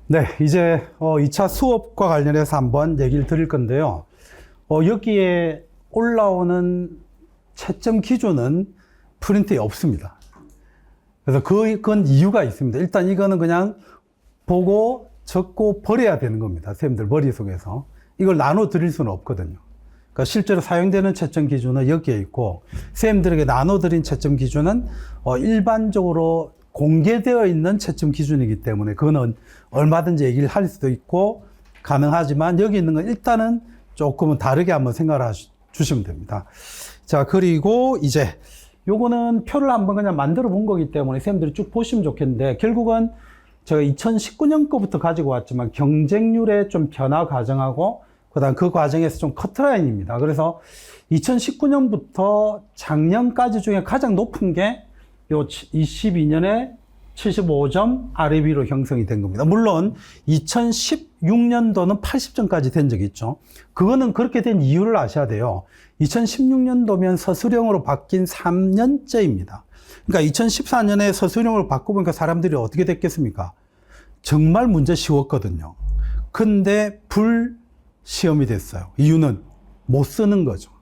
네, 이제 2차 수업과 관련해서 한번 얘기를 드릴 건데요. 여기에 올라오는 채점 기준은 프린트에 없습니다. 그래서 그건 이유가 있습니다. 일단 이거는 그냥 보고 적고 버려야 되는 겁니다. 선생님들 머릿속에서. 이걸 나눠 드릴 수는 없거든요. 그러니까 실제로 사용되는 채점 기준은 여기에 있고, 선생님들에게 나눠 드린 채점 기준은 일반적으로 공개되어 있는 채점 기준이기 때문에 그거는 얼마든지 얘기를 할 수도 있고 가능하지만, 여기 있는 건 일단은 조금은 다르게 한번 생각을 주시면 됩니다. 자, 그리고 이제 요거는 표를 한번 그냥 만들어 본 거기 때문에 선생님들이 쭉 보시면 좋겠는데, 결국은 제가 2019년 거부터 가지고 왔지만 경쟁률의 좀 변화 과정하고 그다음 그 과정에서 좀 커트라인입니다. 그래서 2019년부터 작년까지 중에 가장 높은 게 요 22년에 75점 아래 위로 형성이 된 겁니다. 물론 2016년도는 80점까지 된 적이 있죠. 그거는 그렇게 된 이유를 아셔야 돼요. 2016년도면 서술형으로 바뀐 3년째입니다. 그러니까 2014년에 서술형으로 바꿔보니까 사람들이 어떻게 됐겠습니까? 정말 문제 쉬웠거든요. 근데 불시험이 됐어요. 이유는 못 쓰는 거죠.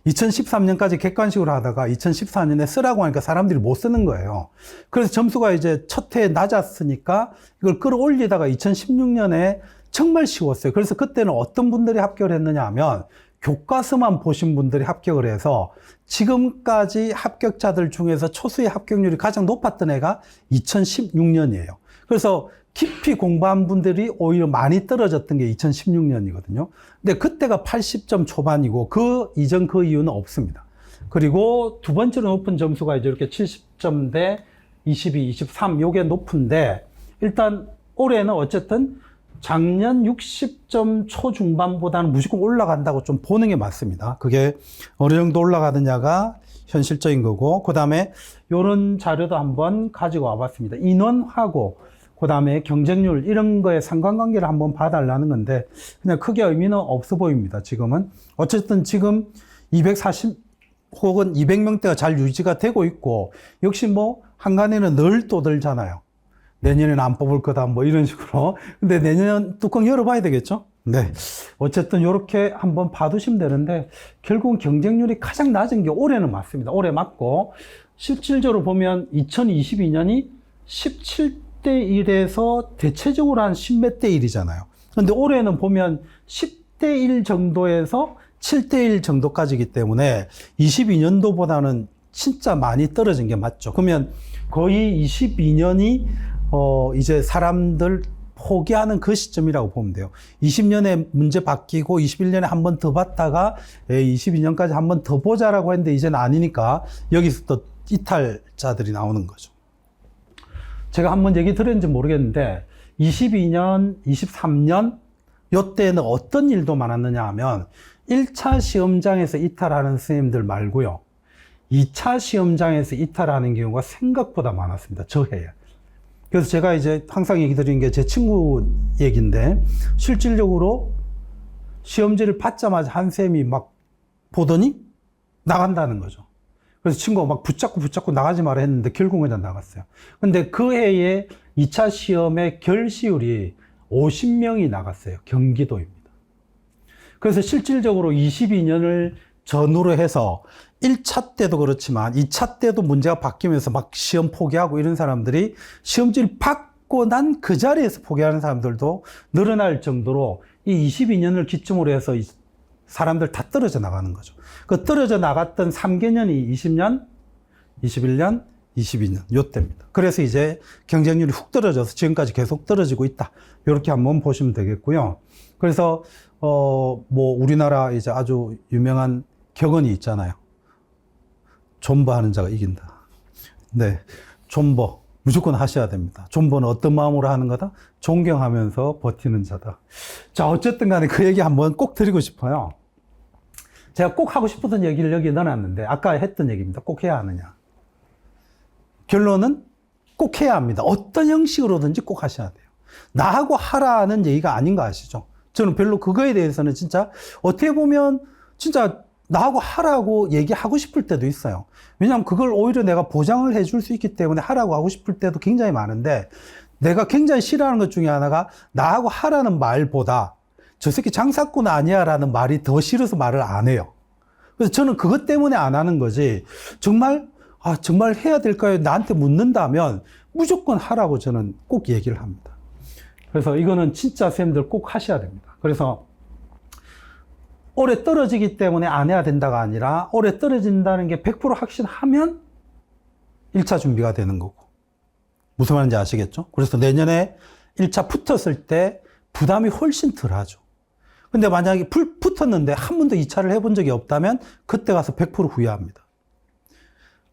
2013년까지 객관식으로 하다가 2014년에 쓰라고 하니까 사람들이 못 쓰는 거예요. 그래서 점수가 이제 첫 해에 낮았으니까 이걸 끌어올리다가 2016년에 정말 쉬웠어요. 그래서 그때는 어떤 분들이 합격을 했느냐 하면 교과서만 보신 분들이 합격을 해서 지금까지 합격자들 중에서 초수의 합격률이 가장 높았던 해가 2016년이에요. 그래서 깊이 공부한 분들이 오히려 많이 떨어졌던 게 2016년이거든요. 근데 그때가 80점 초반이고 그 이전 그 이유는 없습니다. 그리고 두 번째로 높은 점수가 이제 이렇게 70점 대 22, 23 요게 높은데, 일단 올해는 어쨌든 작년 60점 초중반보다는 무조건 올라간다고 좀 보는 게 맞습니다. 그게 어느 정도 올라가느냐가 현실적인 거고, 그 다음에 요런 자료도 한번 가지고 와봤습니다. 인원하고 그 다음에 경쟁률 이런 거에 상관관계를 한번 봐달라는 건데 그냥 크게 의미는 없어 보입니다. 지금은 어쨌든 지금 240 혹은 200명대가 잘 유지가 되고 있고, 역시 뭐 한간에는 늘 떠들잖아요. 내년에는 안 뽑을 거다 뭐 이런 식으로. 근데 내년 뚜껑 열어봐야 되겠죠. 네, 어쨌든 이렇게 한번 봐두시면 되는데, 결국은 경쟁률이 가장 낮은 게 올해는 맞습니다. 올해 맞고, 실질적으로 보면 2022년이 17대 1에서 대체적으로 한 10몇 대 1이잖아요. 근데 올해는 보면 10대 1 정도에서 7대 1 정도까지이기 때문에 22년도보다는 진짜 많이 떨어진 게 맞죠. 그러면 거의 22년이 이제 사람들 포기하는 그 시점이라고 보면 돼요. 20년에 문제 바뀌고 21년에 한 번 더 봤다가 22년까지 한 번 더 보자라고 했는데 이제는 아니니까 여기서 또 이탈자들이 나오는 거죠. 제가 한번 얘기 들었는지 모르겠는데 22년, 23년 요때는 어떤 일도 많았느냐 하면 1차 시험장에서 이탈하는 선생님들 말고요, 2차 시험장에서 이탈하는 경우가 생각보다 많았습니다. 저 해에. 그래서 제가 이제 항상 얘기 드리는 게 제 친구 얘기인데, 실질적으로 시험지를 받자마자 한 쌤이 막 보더니 나간다는 거죠. 그래서 친구가 막 붙잡고 나가지 마라 했는데 결국은 그냥 나갔어요. 근데 그 해에 2차 시험의 결시율이 50명이 나갔어요. 경기도입니다. 그래서 실질적으로 22년을 전후로 해서 1차 때도 그렇지만 2차 때도 문제가 바뀌면서 막 시험 포기하고 이런 사람들이 시험지를 받고 난 그 자리에서 포기하는 사람들도 늘어날 정도로 이 22년을 기점으로 해서 사람들 다 떨어져 나가는 거죠. 그 떨어져 나갔던 3개년이 20년, 21년, 22년 요때입니다. 그래서 이제 경쟁률이 훅 떨어져서 지금까지 계속 떨어지고 있다. 이렇게 한번 보시면 되겠고요. 그래서 뭐 우리나라 이제 아주 유명한 격언이 있잖아요. 존버하는 자가 이긴다. 네, 존버 무조건 하셔야 됩니다. 존버는 어떤 마음으로 하는 거다? 존경하면서 버티는 자다. 자, 어쨌든 간에 그 얘기 한번 꼭 드리고 싶어요. 제가 꼭 하고 싶었던 얘기를 여기에 넣어놨는데, 아까 했던 얘기입니다. 꼭 해야 하느냐. 결론은 꼭 해야 합니다. 어떤 형식으로든지 꼭 하셔야 돼요. 나하고 하라는 얘기가 아닌 거 아시죠? 저는 별로 그거에 대해서는 진짜 어떻게 보면 진짜 나하고 하라고 얘기하고 싶을 때도 있어요. 왜냐하면 그걸 오히려 내가 보장을 해줄 수 있기 때문에 하라고 하고 싶을 때도 굉장히 많은데, 내가 굉장히 싫어하는 것 중에 하나가 나하고 하라는 말보다 저 새끼 장사꾼 아니야 라는 말이 더 싫어서 말을 안 해요. 그래서 저는 그것 때문에 안 하는 거지. 정말 해야 될까요? 나한테 묻는다면 무조건 하라고 저는 꼭 얘기를 합니다. 그래서 이거는 진짜 쌤들 꼭 하셔야 됩니다. 그래서 올해 떨어지기 때문에 안 해야 된다가 아니라 올해 떨어진다는 게 100% 확신하면 1차 준비가 되는 거고. 무슨 말인지 아시겠죠? 그래서 내년에 1차 붙었을 때 부담이 훨씬 덜 하죠. 근데 만약에 붙었는데 한 번도 2차를 해본 적이 없다면 그때 가서 100% 후회합니다.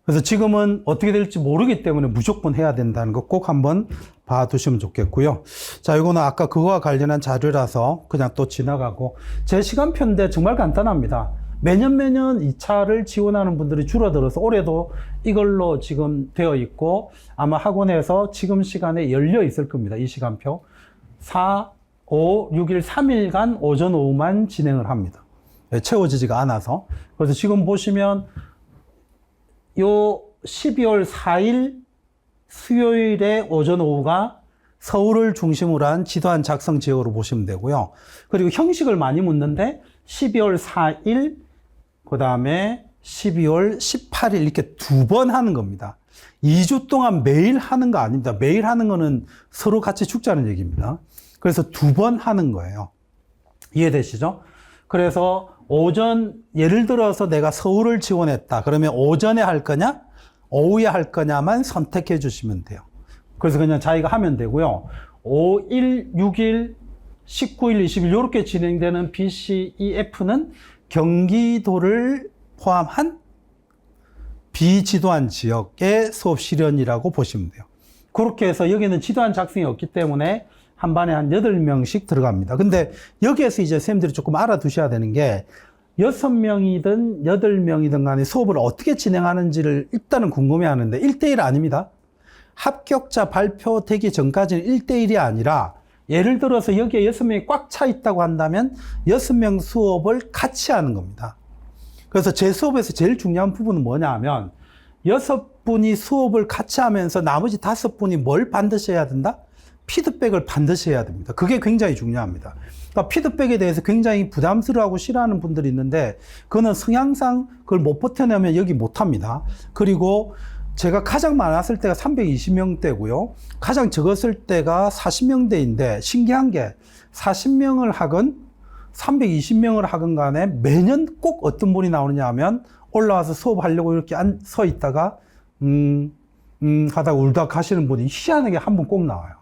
그래서 지금은 어떻게 될지 모르기 때문에 무조건 해야 된다는 거 꼭 한번 봐두시면 좋겠고요. 자, 이거는 아까 그거와 관련한 자료라서 그냥 또 지나가고, 제 시간표인데 정말 간단합니다. 매년 2차를 지원하는 분들이 줄어들어서 올해도 이걸로 지금 되어 있고 아마 학원에서 지금 시간에 열려 있을 겁니다. 이 시간표. 4, 5, 6일 3일간 오전 오후만 진행을 합니다. 채워지지가 않아서. 그래서 지금 보시면 요 12월 4일 수요일에 오전 오후가 서울을 중심으로 한 지도안 작성 지역으로 보시면 되고요. 그리고 형식을 많이 묻는데 12월 4일, 그 다음에 12월 18일 이렇게 2번 하는 겁니다. 2주 동안 매일 하는 거 아닙니다. 매일 하는 거는 서로 같이 죽자는 얘기입니다. 그래서 2번 하는 거예요. 이해되시죠? 그래서 오전, 예를 들어서 내가 서울을 지원했다. 그러면 오전에 할 거냐? 오후에 할 거냐만 선택해 주시면 돼요. 그래서 그냥 자기가 하면 되고요. 5일, 6일, 19일, 20일 이렇게 진행되는 BCEF는 경기도를 포함한 비지도안 지역의 수업 실현이라고 보시면 돼요. 그렇게 해서 여기는 지도안 작성이 없기 때문에 한 반에 한 8명씩 들어갑니다. 근데 여기에서 이제 선생님들이 조금 알아두셔야 되는 게 6명이든 8명이든 간에 수업을 어떻게 진행하는지를 일단은 궁금해 하는데 1대1 아닙니다. 합격자 발표되기 전까지는 1대1이 아니라 예를 들어서 여기에 6명이 꽉 차 있다고 한다면 6명 수업을 같이 하는 겁니다. 그래서 제 수업에서 제일 중요한 부분은 뭐냐 하면 6분이 수업을 같이 하면서 나머지 5분이 뭘 반드시 해야 된다? 피드백을 반드시 해야 됩니다. 그게 굉장히 중요합니다. 그러니까 피드백에 대해서 굉장히 부담스러워하고 싫어하는 분들이 있는데 그거는 성향상 그걸 못 버텨내면 여기 못합니다. 그리고 제가 가장 많았을 때가 320명대고요. 가장 적었을 때가 40명대인데 신기한 게 40명을 하건 320명을 하건 간에 매년 꼭 어떤 분이 나오느냐 하면 올라와서 수업하려고 이렇게 서 있다가 하다가 울다 가시는 분이 희한하게 한 분 꼭 나와요.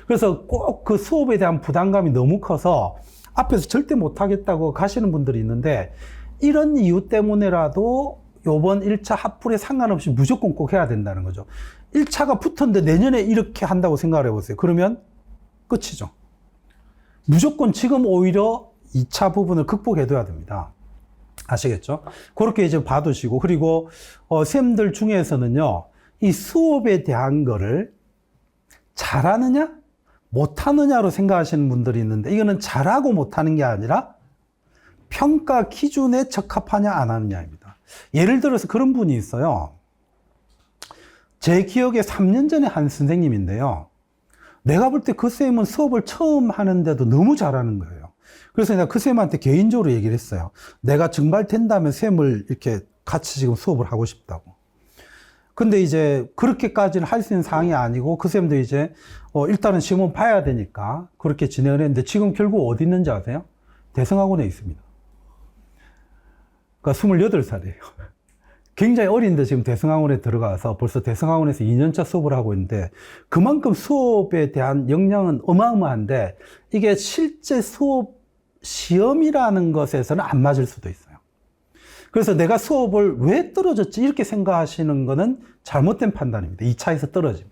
그래서 꼭 그 수업에 대한 부담감이 너무 커서 앞에서 절대 못하겠다고 가시는 분들이 있는데 이런 이유 때문에라도 요번 1차 합불에 상관없이 무조건 꼭 해야 된다는 거죠. 1차가 붙었는데 내년에 이렇게 한다고 생각을 해보세요. 그러면 끝이죠. 무조건 지금 오히려 2차 부분을 극복해둬야 됩니다. 아시겠죠? 그렇게 이제 봐두시고, 그리고 쌤들 중에서는요, 이 수업에 대한 거를 잘하느냐 못하느냐로 생각하시는 분들이 있는데 이거는 잘하고 못하는 게 아니라 평가 기준에 적합하냐 안 하느냐입니다. 예를 들어서 그런 분이 있어요. 제 기억에 3년 전에 한 선생님인데요. 내가 볼 때 그 쌤은 수업을 처음 하는데도 너무 잘하는 거예요. 그래서 내가 그 쌤한테 개인적으로 얘기를 했어요. 내가 증발된다면 쌤을 이렇게 같이 지금 수업을 하고 싶다고. 근데 이제 그렇게까지는 할 수 있는 상황이 아니고 그 쌤도 이제 일단은 시험은 봐야 되니까 그렇게 진행을 했는데 지금 결국 어디 있는지 아세요? 대성학원에 있습니다. 그러니까 28살이에요. 굉장히 어린데 지금 대성학원에 들어가서 벌써 대성학원에서 2년차 수업을 하고 있는데 그만큼 수업에 대한 역량은 어마어마한데 이게 실제 수업 시험이라는 것에서는 안 맞을 수도 있어요. 그래서 내가 수업을 왜 떨어졌지 이렇게 생각하시는 거는 잘못된 판단입니다. 2차에서 떨어지면.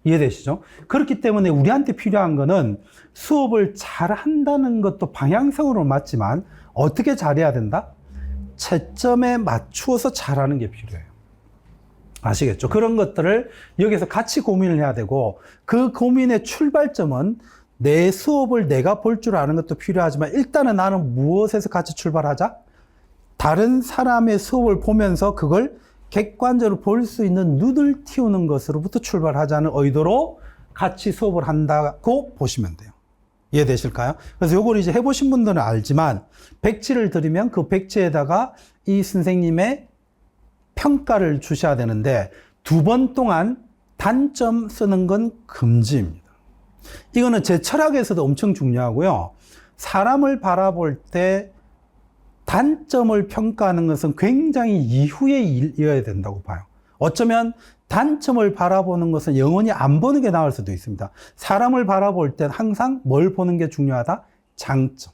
이해되시죠? 그렇기 때문에 우리한테 필요한 거는 수업을 잘 한다는 것도 방향성으로 맞지만 어떻게 잘해야 된다? 채점에 맞추어서 잘하는 게 필요해요. 아시겠죠? 그런 것들을 여기서 같이 고민을 해야 되고 그 고민의 출발점은 내 수업을 내가 볼 줄 아는 것도 필요하지만 일단은 나는 무엇에서 같이 출발하자? 다른 사람의 수업을 보면서 그걸 객관적으로 볼 수 있는 눈을 틔우는 것으로부터 출발하자는 의도로 같이 수업을 한다고 보시면 돼요. 이해되실까요? 그래서 요걸 이제 해보신 분들은 알지만 백지를 드리면 그 백지에다가 이 선생님의 평가를 주셔야 되는데 2번 동안 단점 쓰는 건 금지입니다. 이거는 제 철학에서도 엄청 중요하고요. 사람을 바라볼 때 단점을 평가하는 것은 굉장히 이후의 일이어야 된다고 봐요. 어쩌면 단점을 바라보는 것은 영원히 안 보는 게 나을 수도 있습니다. 사람을 바라볼 땐 항상 뭘 보는 게 중요하다? 장점.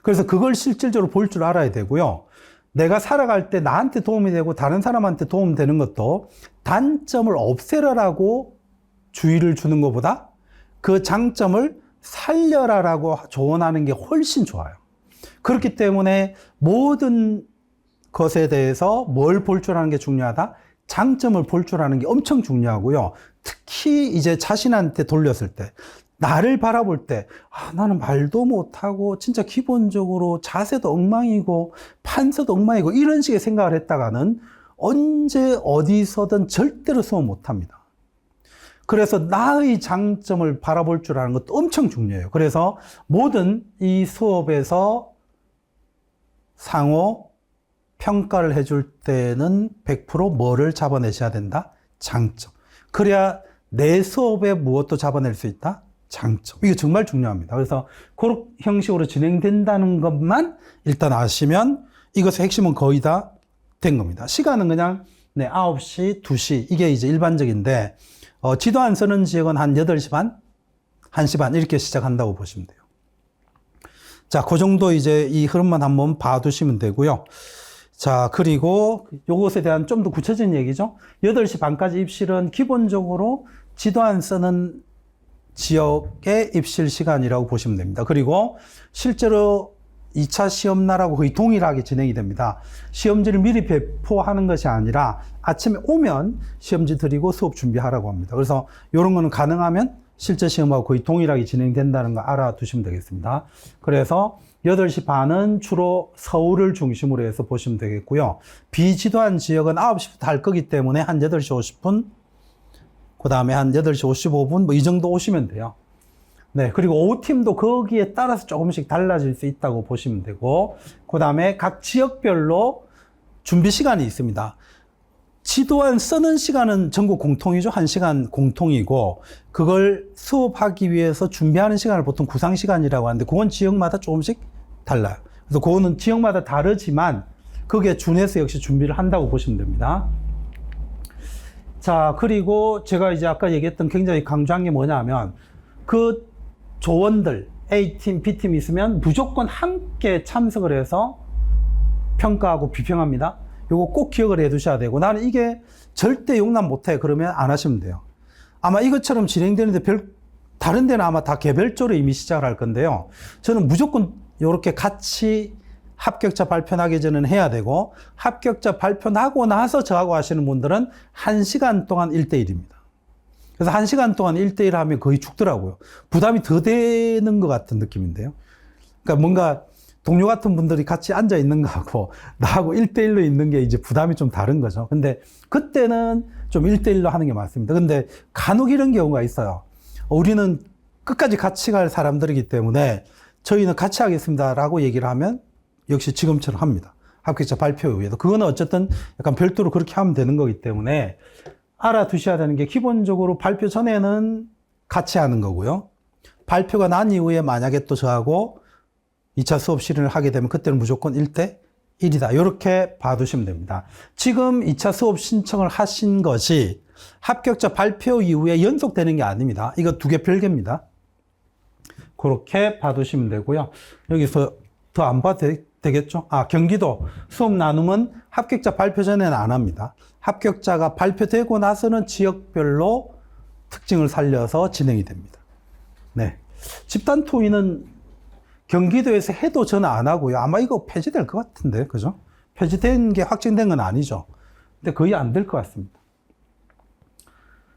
그래서 그걸 실질적으로 볼 줄 알아야 되고요. 내가 살아갈 때 나한테 도움이 되고 다른 사람한테 도움되는 것도 단점을 없애라라고 주의를 주는 것보다 그 장점을 살려라라고 조언하는 게 훨씬 좋아요. 그렇기 때문에 모든 것에 대해서 뭘 볼 줄 아는 게 중요하다? 장점을 볼 줄 아는 게 엄청 중요하고요. 특히 이제 자신한테 돌렸을 때, 나를 바라볼 때, 나는 말도 못하고 진짜 기본적으로 자세도 엉망이고 판서도 엉망이고 이런 식의 생각을 했다가는 언제 어디서든 절대로 수업 못합니다. 그래서 나의 장점을 바라볼 줄 아는 것도 엄청 중요해요. 그래서 모든 이 수업에서 상호 평가를 해줄 때는 100% 뭐를 잡아내셔야 된다? 장점. 그래야 내 수업에 무엇도 잡아낼 수 있다? 장점. 이게 정말 중요합니다. 그래서 그런 형식으로 진행된다는 것만 일단 아시면 이것의 핵심은 거의 다 된 겁니다. 시간은 그냥 9시, 2시 이게 이제 일반적인데 지도 안 쓰는 지역은 한 8시 반, 1시 반 이렇게 시작한다고 보시면 돼요. 자, 그 정도 이제 이 흐름만 한번 봐두시면 되고요. 자, 그리고 요것에 대한 좀 더 구체적인 얘기죠. 8시 반까지 입실은 기본적으로 지도 안 쓰는 지역의 입실 시간이라고 보시면 됩니다. 그리고 실제로 2차 시험날하고 거의 동일하게 진행이 됩니다. 시험지를 미리 배포하는 것이 아니라 아침에 오면 시험지 드리고 수업 준비하라고 합니다. 그래서 이런 거는 가능하면 실제 시험하고 거의 동일하게 진행된다는 거 알아두시면 되겠습니다. 그래서 8시 반은 주로 서울을 중심으로 해서 보시면 되겠고요. 비지도한 지역은 9시부터 할 거기 때문에 한 8시 50분, 그 다음에 한 8시 55분, 뭐 이 정도 오시면 돼요. 네. 그리고 오후 팀도 거기에 따라서 조금씩 달라질 수 있다고 보시면 되고, 그 다음에 각 지역별로 준비 시간이 있습니다. 지도안 쓰는 시간은 전국 공통이죠. 1시간 공통이고, 그걸 수업하기 위해서 준비하는 시간을 보통 구상 시간이라고 하는데, 그건 지역마다 조금씩 달라요. 그래서 그거는 지역마다 다르지만, 거기에 준해서 역시 준비를 한다고 보시면 됩니다. 자, 그리고 제가 이제 아까 얘기했던 굉장히 강조한 게 뭐냐면, 그 조원들, A팀, B팀 있으면 무조건 함께 참석을 해서 평가하고 비평합니다. 요거 꼭 기억을 해 두셔야 되고, 나는 이게 절대 용납 못해. 그러면 안 하시면 돼요. 아마 이것처럼 진행되는데 다른 데는 아마 다 개별적으로 이미 시작을 할 건데요. 저는 무조건 이렇게 같이 합격자 발표 나기 전에는 해야 되고, 합격자 발표 나고 나서 저하고 하시는 분들은 1시간 동안 1대1입니다. 그래서 1시간 동안 1대1 하면 거의 죽더라고요. 부담이 더 되는 것 같은 느낌인데요. 그러니까 뭔가 동료 같은 분들이 같이 앉아 있는 거하고 나하고 1대1로 있는 게 이제 부담이 좀 다른 거죠. 근데 그때는 좀 1대1로 하는 게 맞습니다. 근데 간혹 이런 경우가 있어요. 우리는 끝까지 같이 갈 사람들이기 때문에 저희는 같이 하겠습니다라고 얘기를 하면 역시 지금처럼 합니다. 합격자 발표 후에도. 그거는 어쨌든 약간 별도로 그렇게 하면 되는 거기 때문에 알아두셔야 되는 게 기본적으로 발표 전에는 같이 하는 거고요. 발표가 난 이후에 만약에 또 저하고 2차 수업 실현을 하게 되면 그때는 무조건 1대1이다. 이렇게 봐두시면 됩니다. 지금 2차 수업 신청을 하신 것이 합격자 발표 이후에 연속되는 게 아닙니다. 이거 2개 별개입니다. 그렇게 봐두시면 되고요. 여기서 더 안 봐도 되겠죠? 경기도 수업 나눔은 합격자 발표 전에는 안 합니다. 합격자가 발표되고 나서는 지역별로 특징을 살려서 진행이 됩니다. 네. 집단 토의는 경기도에서 해도 저는 안 하고요. 아마 이거 폐지될 것 같은데, 그죠? 폐지된 게 확정된 건 아니죠. 근데 거의 안 될 것 같습니다.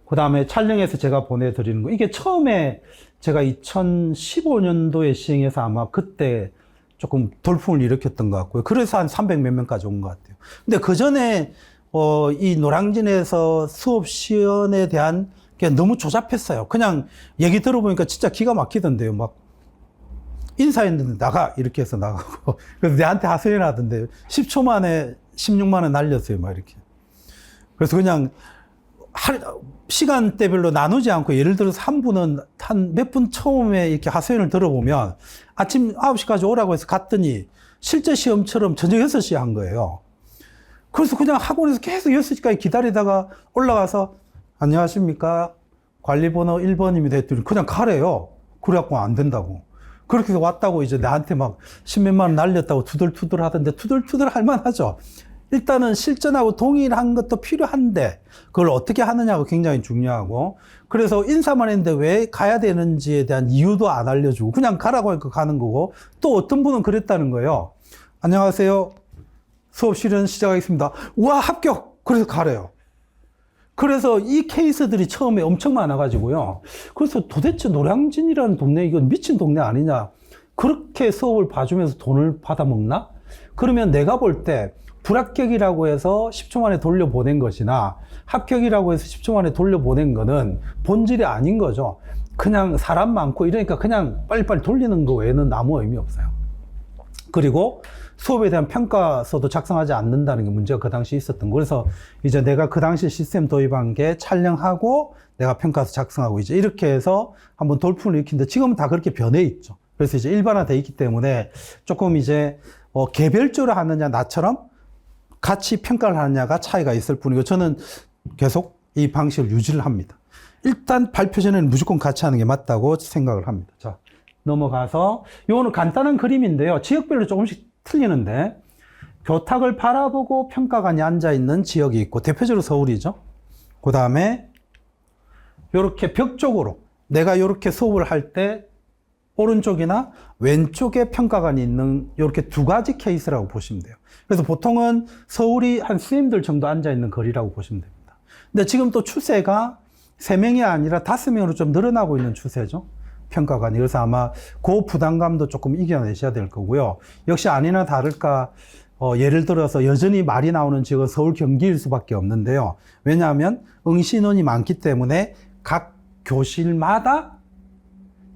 그 다음에 촬영해서 제가 보내드리는 거. 이게 처음에 제가 2015년도에 시행해서 아마 그때 조금 돌풍을 일으켰던 것 같고요. 그래서 한 300 몇 명까지 온 것 같아요. 근데 그 전에 이 노량진에서 수업 시연에 대한 그냥 너무 조잡했어요. 그냥 얘기 들어보니까 진짜 기가 막히던데요. 막 인사했는데 나가 이렇게 해서 나가고 그래서 내한테 하소연 하던데 10초 만에 16만 원 날렸어요. 막 이렇게. 그래서 그냥 시간대별로 나누지 않고 예를 들어서 한 분은 한 몇 분 처음에 이렇게 하소연을 들어보면 아침 9시까지 오라고 해서 갔더니 실제 시험처럼 저녁 6시에 한 거예요. 그래서 그냥 학원에서 계속 6시까지 기다리다가 올라가서 안녕하십니까. 관리번호 1번입니다 했더니 그냥 가래요. 그래갖고 안 된다고. 그렇게 해서 왔다고 이제 나한테 막 십몇만 원 날렸다고 투덜투덜 하던데 투덜투덜 할 만하죠. 일단은 실전하고 동일한 것도 필요한데 그걸 어떻게 하느냐가 굉장히 중요하고 그래서 인사만 했는데 왜 가야 되는지에 대한 이유도 안 알려주고 그냥 가라고 하니까 가는 거고 또 어떤 분은 그랬다는 거예요. 안녕하세요. 수업 실현 시작하겠습니다. 우와 합격! 그래서 가래요. 그래서 이 케이스들이 처음에 엄청 많아가지고요. 그래서 도대체 노량진이라는 동네 이건 미친 동네 아니냐. 그렇게 수업을 봐주면서 돈을 받아먹나? 그러면 내가 볼 때 불합격이라고 해서 10초 만에 돌려보낸 것이나 합격이라고 해서 10초 만에 돌려보낸 거는 본질이 아닌 거죠. 그냥 사람 많고 이러니까 그냥 빨리빨리 돌리는 거 외에는 아무 의미 없어요. 그리고 수업에 대한 평가서도 작성하지 않는다는 게 문제가 그 당시에 있었던 거. 그래서 이제 내가 그 당시 시스템 도입한 게 촬영하고 내가 평가서 작성하고 이제 이렇게 해서 한번 돌풍을 일으키는데 지금은 다 그렇게 변해 있죠. 그래서 이제 일반화되어 있기 때문에 조금 이제 개별적으로 하느냐 나처럼 같이 평가를 하느냐가 차이가 있을 뿐이고 저는 계속 이 방식을 유지를 합니다. 일단 발표 전에는 무조건 같이 하는 게 맞다고 생각을 합니다. 자, 넘어가서 요거는 간단한 그림인데요. 지역별로 조금씩 틀리는데 교탁을 바라보고 평가관이 앉아있는 지역이 있고 대표적으로 서울이죠. 그 다음에 이렇게 벽 쪽으로 내가 이렇게 수업을 할 때 오른쪽이나 왼쪽에 평가관이 있는 이렇게 두 가지 케이스라고 보시면 돼요. 그래서 보통은 서울이 한 스님들 정도 앉아있는 거리라고 보시면 됩니다. 근데 지금 또 추세가 3명이 아니라 5명으로 좀 늘어나고 있는 추세죠. 평가관이. 그래서 아마 그 부담감도 조금 이겨내셔야 될 거고요. 역시 아니나 다를까 예를 들어서 여전히 말이 나오는 지역은 서울 경기일 수밖에 없는데요. 왜냐하면 응시 인원이 많기 때문에 각 교실마다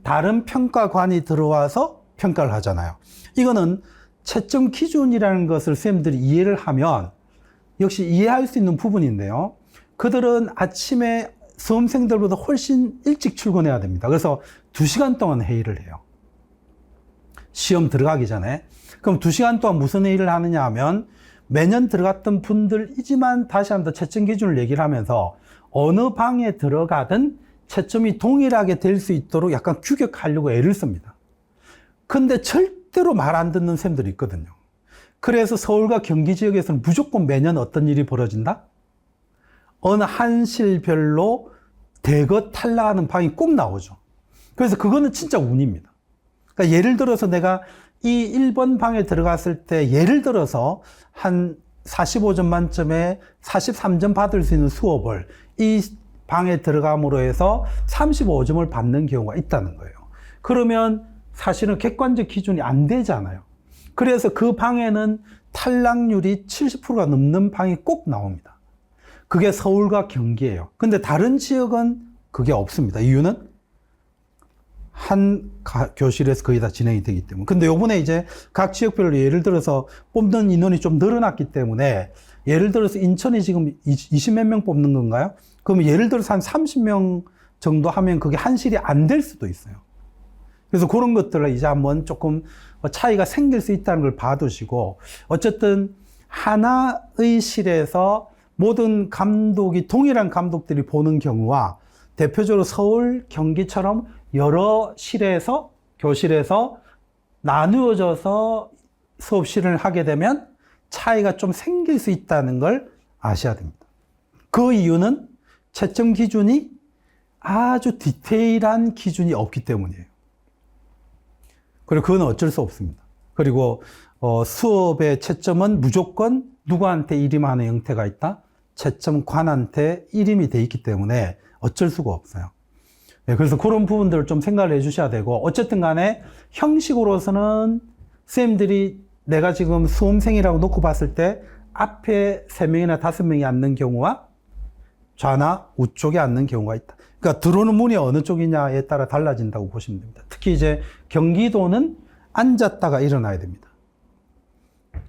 다른 평가관이 들어와서 평가를 하잖아요. 이거는 채점 기준이라는 것을 선생님들이 이해를 하면 역시 이해할 수 있는 부분인데요. 그들은 아침에 수험생들보다 훨씬 일찍 출근해야 됩니다. 그래서 2시간 동안 회의를 해요. 시험 들어가기 전에. 그럼 2시간 동안 무슨 회의를 하느냐 하면 매년 들어갔던 분들이지만 다시 한 번 더 채점 기준을 얘기를 하면서 어느 방에 들어가든 채점이 동일하게 될 수 있도록 약간 규격하려고 애를 씁니다. 근데 절대로 말 안 듣는 쌤들이 있거든요. 그래서 서울과 경기 지역에서는 무조건 매년 어떤 일이 벌어진다? 어느 한실별로 대거 탈락하는 방이 꼭 나오죠. 그래서 그거는 진짜 운입니다. 그러니까 예를 들어서 내가 이 1번 방에 들어갔을 때 예를 들어서 한 45점 만점에 43점 받을 수 있는 수업을 이 방에 들어감으로 해서 35점을 받는 경우가 있다는 거예요. 그러면 사실은 객관적 기준이 안 되잖아요. 그래서 그 방에는 탈락률이 70%가 넘는 방이 꼭 나옵니다. 그게 서울과 경기예요. 근데 다른 지역은 그게 없습니다. 이유는 한 교실에서 거의 다 진행이 되기 때문에. 근데 요번에 이제 각 지역별로 예를 들어서 뽑는 인원이 좀 늘어났기 때문에 예를 들어서 인천이 지금 20몇 명 뽑는 건가요? 그러면 예를 들어서 한 30명 정도 하면 그게 한실이 안 될 수도 있어요. 그래서 그런 것들을 이제 한번 조금 차이가 생길 수 있다는 걸 봐두시고 어쨌든 하나의 실에서 모든 감독이 동일한 감독들이 보는 경우와 대표적으로 서울, 경기처럼 여러 실에서 교실에서 나누어져서 수업 실현을 하게 되면 차이가 좀 생길 수 있다는 걸 아셔야 됩니다. 그 이유는 채점 기준이 아주 디테일한 기준이 없기 때문이에요. 그리고 그건 어쩔 수 없습니다. 그리고 수업의 채점은 무조건 누구한테 일임하는 형태가 있다? 채점관한테 일임이 돼 있기 때문에 어쩔 수가 없어요. 네, 그래서 그런 부분들을 좀 생각을 해 주셔야 되고 어쨌든 간에 형식으로서는 선생님들이 내가 지금 수험생이라고 놓고 봤을 때 앞에 3명이나 5명이 앉는 경우와 좌나 우쪽에 앉는 경우가 있다. 그러니까 들어오는 문이 어느 쪽이냐에 따라 달라진다고 보시면 됩니다. 특히 이제 경기도는 앉았다가 일어나야 됩니다.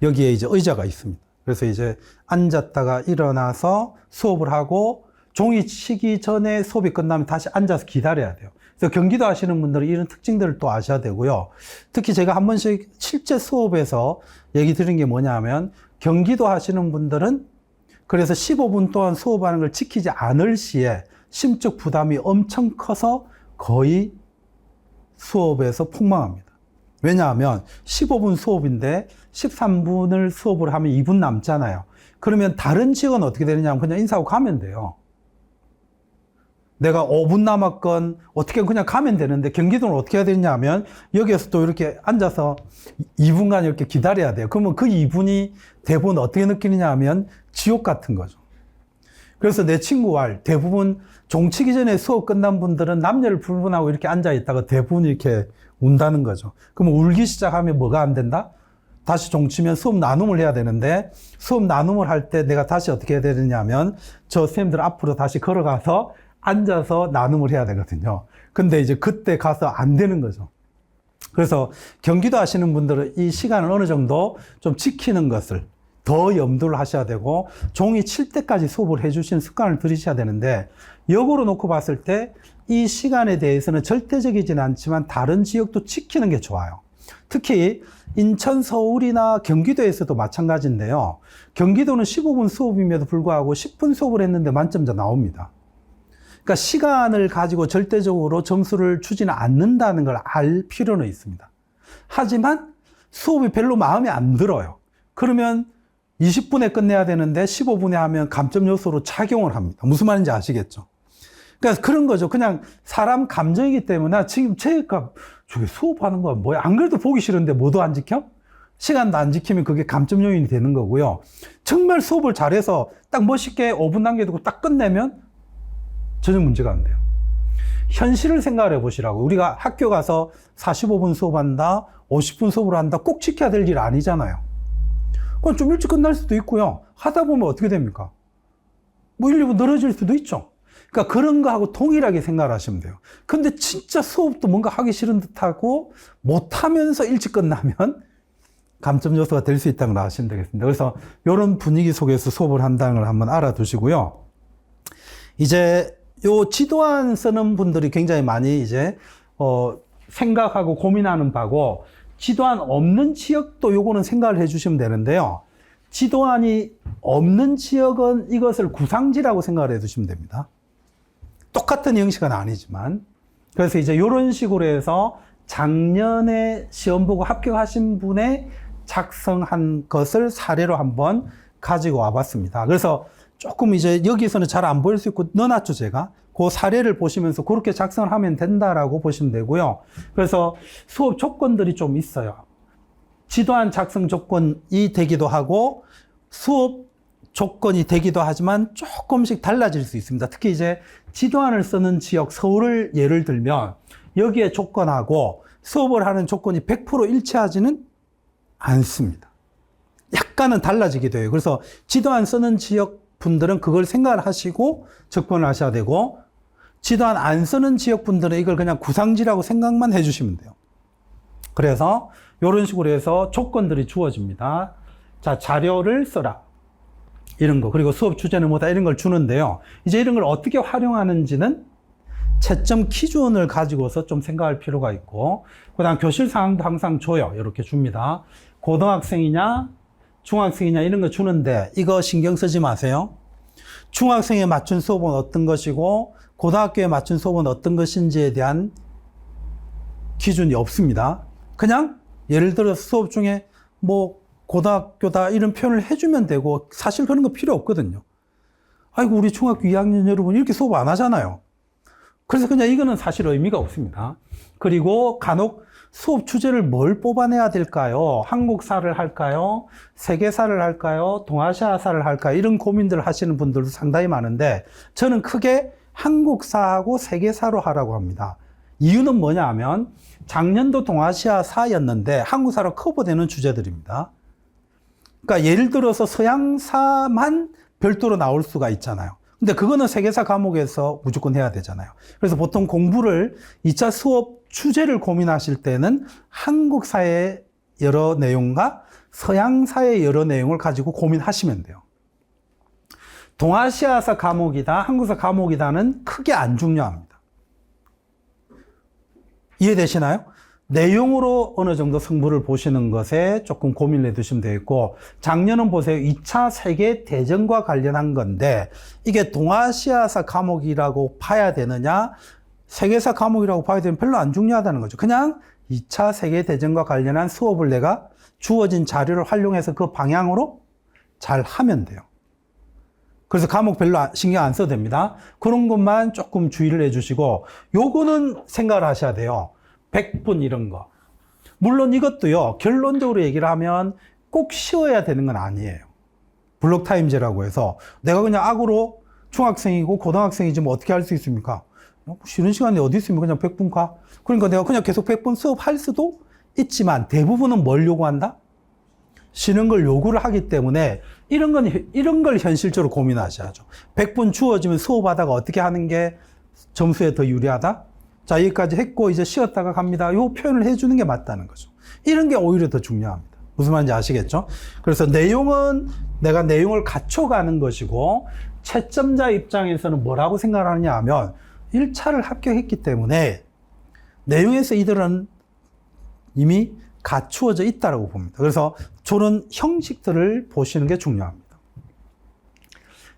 여기에 이제 의자가 있습니다. 그래서 이제 앉았다가 일어나서 수업을 하고 종이 치기 전에 수업이 끝나면 다시 앉아서 기다려야 돼요. 그래서 경기도 하시는 분들은 이런 특징들을 또 아셔야 되고요. 특히 제가 한 번씩 실제 수업에서 얘기 드린 게 뭐냐면 경기도 하시는 분들은 그래서 15분 동안 수업하는 걸 지키지 않을 시에 심적 부담이 엄청 커서 거의 수업에서 폭망합니다. 왜냐하면 15분 수업인데 13분을 수업을 하면 2분 남잖아요. 그러면 다른 지역은 어떻게 되느냐 하면 그냥 인사하고 가면 돼요. 내가 5분 남았건 어떻게 그냥 가면 되는데 경기도는 어떻게 해야 되냐 하면 여기에서 또 이렇게 앉아서 2분간 이렇게 기다려야 돼요. 그러면 그 2분이 대부분 어떻게 느끼느냐 하면 지옥 같은 거죠. 그래서 내 친구와 대부분 종치기 전에 수업 끝난 분들은 남녀를 불문하고 이렇게 앉아 있다가 대부분 이렇게 운다는 거죠. 그러면 울기 시작하면 뭐가 안 된다? 다시 종치면 수업 나눔을 해야 되는데 수업 나눔을 할 때 내가 다시 어떻게 해야 되느냐 하면 저 선생님들 앞으로 다시 걸어가서 앉아서 나눔을 해야 되거든요. 근데 이제 그때 가서 안 되는 거죠. 그래서 경기도 하시는 분들은 이 시간을 어느 정도 좀 지키는 것을 더 염두를 하셔야 되고 종이 칠 때까지 수업을 해주시는 습관을 들이셔야 되는데 역으로 놓고 봤을 때 이 시간에 대해서는 절대적이진 않지만 다른 지역도 지키는 게 좋아요. 특히 인천, 서울이나 경기도에서도 마찬가지인데요. 경기도는 15분 수업임에도 불구하고 10분 수업을 했는데 만점자 나옵니다. 그러니까 시간을 가지고 절대적으로 점수를 주지는 않는다는 걸 알 필요는 있습니다. 하지만 수업이 별로 마음에 안 들어요. 그러면 20분에 끝내야 되는데 15분에 하면 감점 요소로 작용을 합니다. 무슨 말인지 아시겠죠? 그러니까 그런 거죠. 그냥 사람 감정이기 때문에 지금 제가 저게 수업하는 거야 뭐야? 안 그래도 보기 싫은데 뭐도 안 지켜? 시간도 안 지키면 그게 감점 요인이 되는 거고요. 정말 수업을 잘해서 딱 멋있게 5분 남겨두고 딱 끝내면 전혀 문제가 안 돼요. 현실을 생각을 해보시라고. 우리가 학교 가서 45분 수업한다, 50분 수업을 한다, 꼭 지켜야 될 일 아니잖아요. 그건 좀 일찍 끝날 수도 있고요. 하다 보면 어떻게 됩니까? 뭐 1, 2분 늘어질 수도 있죠. 그러니까 그런 거하고 동일하게 생각을 하시면 돼요. 근데 진짜 수업도 뭔가 하기 싫은 듯하고 못하면서 일찍 끝나면 감점 요소가 될 수 있다는 걸 아시면 되겠습니다. 그래서 이런 분위기 속에서 수업을 한다는 걸 한번 알아두시고요. 이제 요 지도안 쓰는 분들이 굉장히 많이 이제 생각하고 고민하는 바고 지도안 없는 지역도 요거는 생각을 해주시면 되는데요. 지도안이 없는 지역은 이것을 구상지라고 생각을 해두시면 됩니다. 똑같은 형식은 아니지만 그래서 이제 이런 식으로 해서 작년에 시험 보고 합격하신 분의 작성한 것을 사례로 한번 가지고 와봤습니다. 그래서 조금 이제 여기서는 잘 안 보일 수 있고 넣어놨죠, 제가. 그 사례를 보시면서 그렇게 작성을 하면 된다라고 보시면 되고요. 그래서 수업 조건들이 좀 있어요. 지도안 작성 조건이 되기도 하고 수업 조건이 되기도 하지만 조금씩 달라질 수 있습니다. 특히 이제 지도안을 쓰는 지역, 서울을 예를 들면 여기에 조건하고 수업을 하는 조건이 100% 일치하지는 않습니다. 약간은 달라지기도 해요. 그래서 지도안 쓰는 지역 분들은 그걸 생각을 하시고 접근을 하셔야 되고 지도안 안 쓰는 지역 분들은 이걸 그냥 구상지라고 생각만 해주시면 돼요. 그래서 이런 식으로 해서 조건들이 주어집니다. 자, 자료를 써라. 이런 거. 그리고 수업 주제는 뭐다. 이런 걸 주는데요. 이제 이런 걸 어떻게 활용하는지는 채점 기준을 가지고서 좀 생각할 필요가 있고, 그 다음 교실 상황도 항상 줘요. 이렇게 줍니다. 고등학생이냐, 중학생이냐 이런 거 주는데 이거 신경 쓰지 마세요. 중학생에 맞춘 수업은 어떤 것이고 고등학교에 맞춘 수업은 어떤 것인지에 대한 기준이 없습니다. 그냥 예를 들어서 수업 중에 뭐 고등학교다 이런 표현을 해주면 되고 사실 그런 거 필요 없거든요. 아이고 우리 중학교 2학년 여러분 이렇게 수업 안 하잖아요. 그래서 그냥 이거는 사실 의미가 없습니다. 그리고 간혹 수업 주제를 뭘 뽑아내야 될까요? 한국사를 할까요? 세계사를 할까요? 동아시아사를 할까요? 이런 고민들을 하시는 분들도 상당히 많은데 저는 크게 한국사하고 세계사로 하라고 합니다. 이유는 뭐냐 하면 작년도 동아시아사였는데 한국사로 커버되는 주제들입니다. 그러니까 예를 들어서 서양사만 별도로 나올 수가 있잖아요. 근데 그거는 세계사 과목에서 무조건 해야 되잖아요. 그래서 보통 공부를 2차 수업 주제를 고민하실 때는 한국 사회의 여러 내용과 서양 사회의 여러 내용을 가지고 고민하시면 돼요. 동아시아사 과목이다, 한국사 과목이다는 크게 안 중요합니다. 이해되시나요? 내용으로 어느 정도 승부를 보시는 것에 조금 고민을 해두시면 되겠고, 작년은 보세요. 2차 세계대전과 관련한 건데, 이게 동아시아사 과목이라고 봐야 되느냐, 세계사 과목이라고 봐야 되면 별로 안 중요하다는 거죠. 그냥 2차 세계대전과 관련한 수업을 내가 주어진 자료를 활용해서 그 방향으로 잘 하면 돼요. 그래서 과목 별로 신경 안 써도 됩니다. 그런 것만 조금 주의를 해주시고, 요거는 생각을 하셔야 돼요. 백분 이런 거. 물론 이것도요, 결론적으로 얘기를 하면 꼭 쉬어야 되는 건 아니에요. 블록타임제라고 해서 내가 그냥 악으로 중학생이고 고등학생이지 뭐 어떻게 할 수 있습니까? 쉬는 시간에 어디 있으면 그냥 100분 가. 그러니까 내가 그냥 계속 100분 수업할 수도 있지만 대부분은 뭘 요구한다? 쉬는 걸 요구를 하기 때문에 이런 걸 현실적으로 고민하셔야죠. 100분 주어지면 수업하다가 어떻게 하는 게 점수에 더 유리하다? 자, 여기까지 했고 이제 쉬었다가 갑니다. 요 표현을 해주는 게 맞다는 거죠. 이런 게 오히려 더 중요합니다. 무슨 말인지 아시겠죠? 그래서 내용은 내가 내용을 갖춰가는 것이고, 채점자 입장에서는 뭐라고 생각하느냐 하면 1차를 합격했기 때문에 내용에서 이들은 이미 갖추어져 있다고 봅니다. 그래서 저는 형식들을 보시는 게 중요합니다.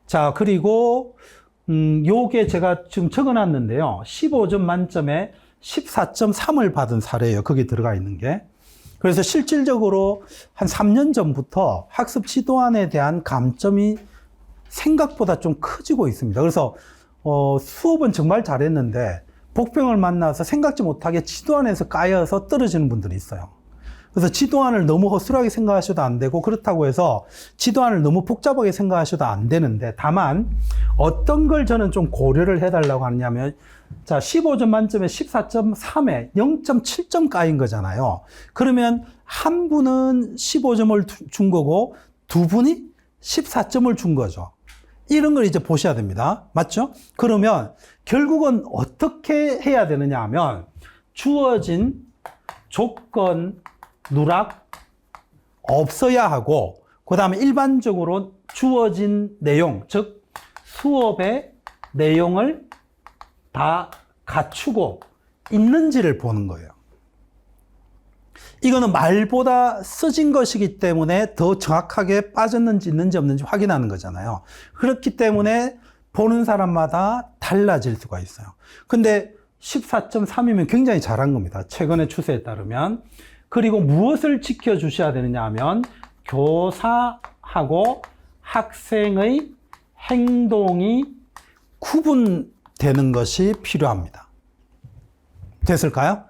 자, 그리고 요게 제가 지금 적어놨는데요. 15점 만점에 14.3을 받은 사례예요. 거기 들어가 있는 게. 그래서 실질적으로 한 3년 전부터 학습 지도안에 대한 감점이 생각보다 좀 커지고 있습니다. 그래서 수업은 정말 잘했는데 복병을 만나서 생각지 못하게 지도안에서 까여서 떨어지는 분들이 있어요. 그래서 지도안을 너무 허술하게 생각하셔도 안 되고, 그렇다고 해서 지도안을 너무 복잡하게 생각하셔도 안 되는데, 다만 어떤 걸 저는 좀 고려를 해달라고 하냐면, 자, 15점 만점에 14.3에 0.7점 까인 거잖아요. 그러면 한 분은 15점을 준 거고 두 분이 14점을 준 거죠. 이런 걸 이제 보셔야 됩니다. 맞죠? 그러면 결국은 어떻게 해야 되느냐 하면, 주어진 조건, 누락 없어야 하고, 그 다음에 일반적으로 주어진 내용, 즉 수업의 내용을 다 갖추고 있는지를 보는 거예요. 이거는 말보다 써진 것이기 때문에 더 정확하게 빠졌는지 있는지 없는지 확인하는 거잖아요. 그렇기 때문에 보는 사람마다 달라질 수가 있어요. 근데 14.3이면 굉장히 잘한 겁니다. 최근의 추세에 따르면. 그리고 무엇을 지켜주셔야 되느냐 하면, 교사하고 학생의 행동이 구분되는 것이 필요합니다. 됐을까요?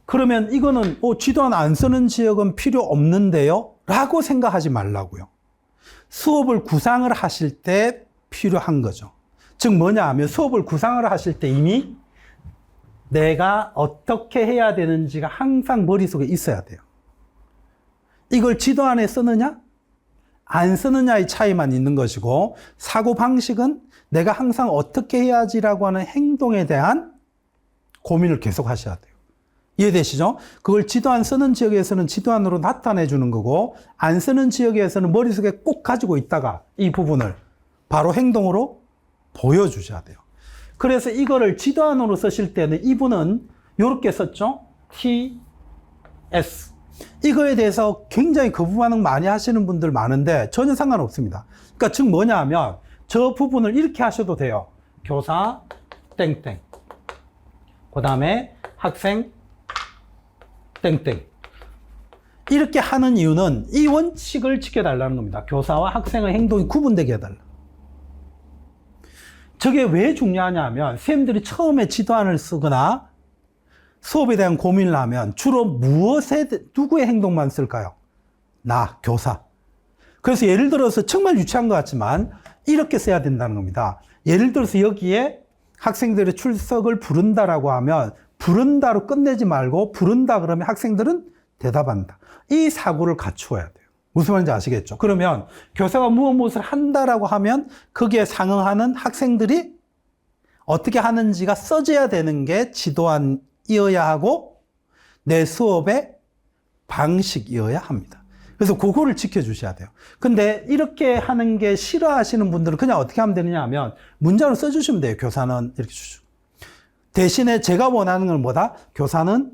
그러면 이거는 지도안 안 쓰는 지역은 필요 없는데요? 라고 생각하지 말라고요. 수업을 구상을 하실 때 필요한 거죠. 즉 뭐냐 하면, 수업을 구상을 하실 때 이미 내가 어떻게 해야 되는지가 항상 머릿속에 있어야 돼요. 이걸 지도안에 쓰느냐 안 쓰느냐의 차이만 있는 것이고, 사고방식은 내가 항상 어떻게 해야지라고 하는 행동에 대한 고민을 계속 하셔야 돼요. 이해되시죠? 그걸 지도안 쓰는 지역에서는 지도안으로 나타내 주는 거고, 안 쓰는 지역에서는 머릿속에 꼭 가지고 있다가 이 부분을 바로 행동으로 보여주셔야 돼요. 그래서 이거를 지도안으로 쓰실 때는 이분은 이렇게 썼죠? TS. 이거에 대해서 굉장히 거부 반응 많이 하시는 분들 많은데 전혀 상관없습니다. 그러니까 즉 뭐냐 하면, 저 부분을 이렇게 하셔도 돼요. 교사 땡땡, 그 다음에 학생 땡땡. 이렇게 하는 이유는 이 원칙을 지켜달라는 겁니다. 교사와 학생의 행동이 구분되게 해달라. 저게 왜 중요하냐 하면, 선생님들이 처음에 지도안을 쓰거나 수업에 대한 고민을 하면 주로 누구의 행동만 쓸까요? 나, 교사. 그래서 예를 들어서 정말 유치한 것 같지만 이렇게 써야 된다는 겁니다. 예를 들어서 여기에 학생들의 출석을 부른다라고 하면, 부른다로 끝내지 말고, 부른다 그러면 학생들은 대답한다. 이 사고를 갖추어야 돼요. 무슨 말인지 아시겠죠? 그러면 교사가 무엇을 한다라고 하면 거기에 상응하는 학생들이 어떻게 하는지가 써져야 되는 게 지도안이어야 하고 내 수업의 방식이어야 합니다. 그래서 그거를 지켜주셔야 돼요. 근데 이렇게 하는 게 싫어하시는 분들은 그냥 어떻게 하면 되느냐 하면 문장을 써주시면 돼요. 교사는 이렇게 주시고. 대신에 제가 원하는 건 뭐다? 교사는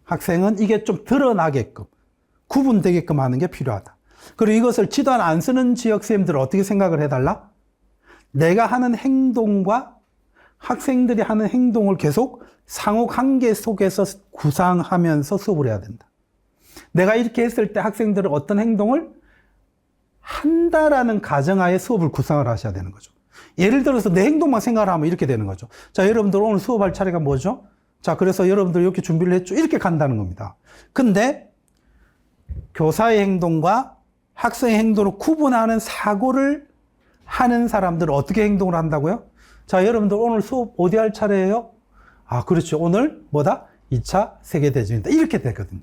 학생은 이게 좀 드러나게끔 구분되게끔 하는 게 필요하다. 그리고 이것을 지도안 안 쓰는 지역 선생님들은 어떻게 생각을 해달라? 내가 하는 행동과 학생들이 하는 행동을 계속 상호관계 속에서 구상하면서 수업을 해야 된다. 내가 이렇게 했을 때 학생들은 어떤 행동을 한다라는 가정하에 수업을 구상을 하셔야 되는 거죠. 예를 들어서 내 행동만 생각을 하면 이렇게 되는 거죠. 자, 여러분들 오늘 수업할 차례가 뭐죠? 자, 그래서 여러분들 이렇게 준비를 했죠. 이렇게 간다는 겁니다. 근데 교사의 행동과 학생의 행동을 구분하는 사고를 하는 사람들은 어떻게 행동을 한다고요? 자, 여러분들 오늘 수업 어디 할 차례예요? 아, 그렇죠. 오늘 뭐다? 2차 세계대전이다. 이렇게 되거든요.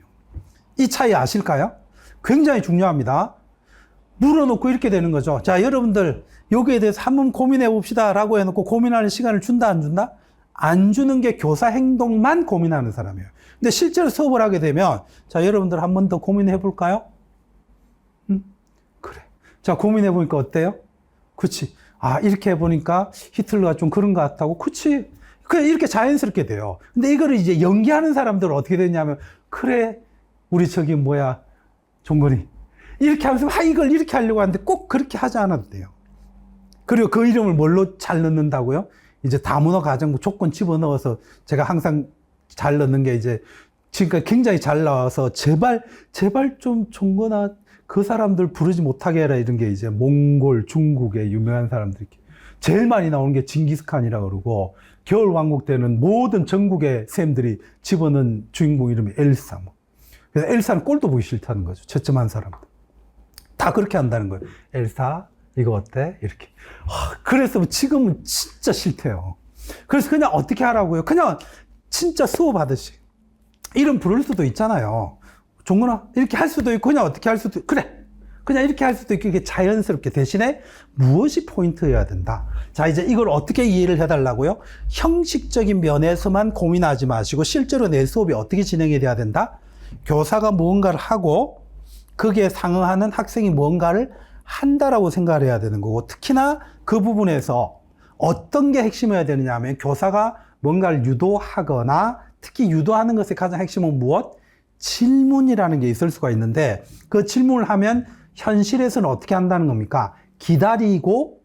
이 차이 아실까요? 굉장히 중요합니다. 물어놓고 이렇게 되는 거죠. 자, 여러분들 여기에 대해서 한번 고민해 봅시다 라고 해놓고 고민하는 시간을 준다 안 준다? 안 주는 게 교사 행동만 고민하는 사람이에요. 근데 실제로 수업을 하게 되면 자, 여러분들 한 번 더 고민해 볼까요? 그래. 자, 고민해 보니까 어때요? 그치. 아, 이렇게 해보니까 히틀러가 좀 그런 것 같다고. 그치. 그냥 이렇게 자연스럽게 돼요. 근데 이거를 이제 연기하는 사람들은 어떻게 되냐면 그래. 우리 저기 뭐야. 종건이. 이렇게 하면서 이걸 이렇게 하려고 하는데 꼭 그렇게 하지 않아도 돼요. 그리고 그 이름을 뭘로 잘 넣는다고요? 이제 다문화 가정부 조건 집어넣어서 제가 항상 잘 넣는 게 이제 지금까지 굉장히 잘 나와서 제발 좀 종건아 그 사람들 부르지 못하게 해라 이런 게 이제 몽골, 중국의 유명한 사람들 제일 많이 나오는 게 징기스칸이라 그러고 겨울왕국 때는 모든 전국의 쌤들이 집어넣은 주인공 이름이 엘사. 그래서 엘사는 꼴도 보기 싫다는 거죠. 채점한 사람들. 다 그렇게 한다는 거예요. 엘사, 이거 어때? 이렇게. 그래서 지금은 진짜 싫대요. 그래서 그냥 어떻게 하라고요? 그냥 진짜 수업하듯이. 이름 부를 수도 있잖아요. 종근아, 이렇게 할 수도 있고, 그냥 어떻게 할 수도 있고, 그래. 그냥 이렇게 할 수도 있고, 이게 자연스럽게. 대신에 무엇이 포인트여야 된다. 자, 이제 이걸 어떻게 이해를 해달라고요? 형식적인 면에서만 고민하지 마시고, 실제로 내 수업이 어떻게 진행이 돼야 된다? 교사가 무언가를 하고, 거기에 상응하는 학생이 무언가를 한다라고 생각을 해야 되는 거고, 특히나 그 부분에서 어떤 게 핵심이어야 되느냐 하면, 교사가 뭔가를 유도하거나, 특히 유도하는 것의 가장 핵심은 무엇? 질문이라는 게 있을 수가 있는데, 그 질문을 하면 현실에서는 어떻게 한다는 겁니까? 기다리고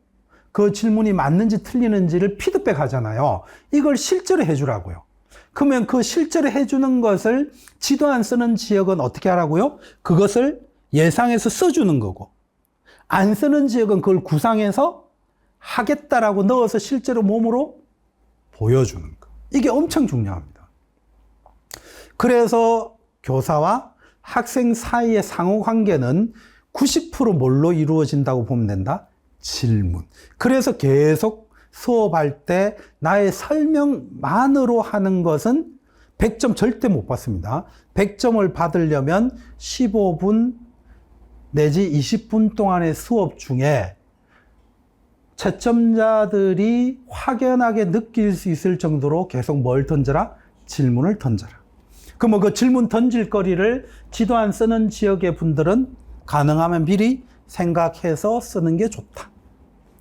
그 질문이 맞는지 틀리는지를 피드백 하잖아요. 이걸 실제로 해주라고요. 그러면 그 실제로 해주는 것을 지도안 쓰는 지역은 어떻게 하라고요? 그것을 예상해서 써주는 거고, 안 쓰는 지역은 그걸 구상해서 하겠다라고 넣어서 실제로 몸으로 보여주는 거. 이게 엄청 중요합니다. 그래서 교사와 학생 사이의 상호관계는 90% 뭘로 이루어진다고 보면 된다? 질문. 그래서 계속 수업할 때 나의 설명만으로 하는 것은 100점 절대 못 받습니다. 100점을 받으려면 15분 내지 20분 동안의 수업 중에 채점자들이 확연하게 느낄 수 있을 정도로 계속 뭘 던져라? 질문을 던져라. 그럼 그 질문 던질 거리를 지도안 쓰는 지역의 분들은 가능하면 미리 생각해서 쓰는 게 좋다.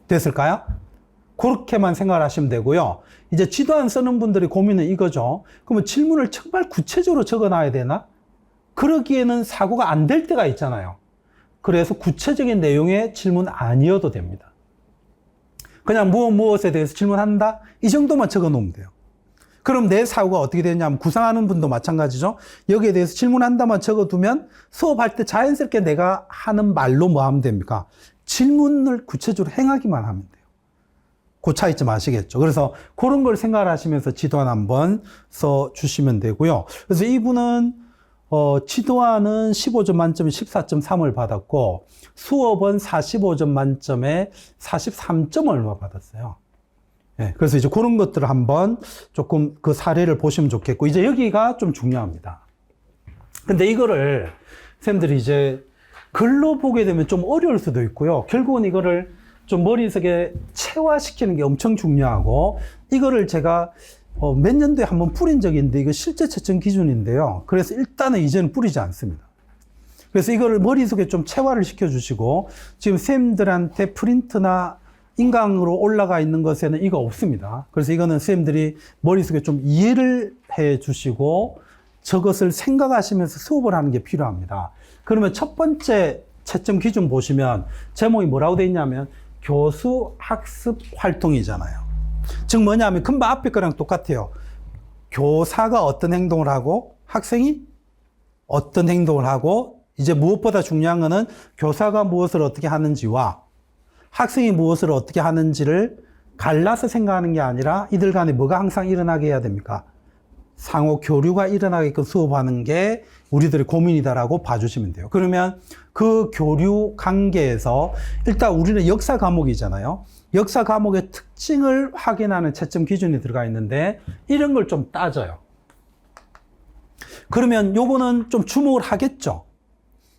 됐을까요? 그렇게만 생각을 하시면 되고요. 이제 지도안 쓰는 분들의 고민은 이거죠. 그러면 질문을 정말 구체적으로 적어놔야 되나? 그러기에는 사고가 안 될 때가 있잖아요. 그래서 구체적인 내용의 질문 아니어도 됩니다. 그냥 무엇에 대해서 질문한다? 이 정도만 적어 놓으면 돼요. 그럼 내 사고가 어떻게 되냐면 구상하는 분도 마찬가지죠. 여기에 대해서 질문한다만 적어두면 수업할 때 자연스럽게 내가 하는 말로 뭐 하면 됩니까? 질문을 구체적으로 행하기만 하면 돼요. 그 차이점 아시겠죠? 그래서 그런 걸 생각을 하시면서 지도안 한번 써주시면 되고요. 그래서 이분은 지도안은 15점 만점에 14.3을 받았고 수업은 45점 만점에 43점 얼마 받았어요. 네, 그래서 이제 그런 것들을 한번 조금 그 사례를 보시면 좋겠고, 이제 여기가 좀 중요합니다. 근데 이거를 쌤들이 이제 글로 보게 되면 좀 어려울 수도 있고요. 결국은 이거를 좀 머릿속에 체화시키는 게 엄청 중요하고, 이거를 제가 몇 년도에 한번 뿌린 적이 있는데, 이거 실제 채점 기준인데요. 그래서 일단은 이제는 뿌리지 않습니다. 그래서 이거를 머릿속에 좀 체화를 시켜주시고, 지금 선생님들한테 프린트나 인강으로 올라가 있는 것에는 이거 없습니다. 그래서 이거는 선생님들이 머릿속에 좀 이해를 해 주시고, 저것을 생각하시면서 수업을 하는 게 필요합니다. 그러면 첫 번째 채점 기준 보시면 제목이 뭐라고 되어 있냐면 교수 학습 활동이잖아요. 즉 뭐냐면 금방 앞에 거랑 똑같아요. 교사가 어떤 행동을 하고 학생이 어떤 행동을 하고, 이제 무엇보다 중요한 거는 교사가 무엇을 어떻게 하는지와 학생이 무엇을 어떻게 하는지를 갈라서 생각하는 게 아니라 이들 간에 뭐가 항상 일어나게 해야 됩니까? 상호 교류가 일어나게끔 수업하는 게 우리들의 고민이다라고 봐주시면 돼요. 그러면 그 교류 관계에서 일단 우리는 역사 과목이잖아요. 역사 과목의 특징을 확인하는 채점 기준이 들어가 있는데 이런 걸 좀 따져요. 그러면 요거는 좀 주목을 하겠죠.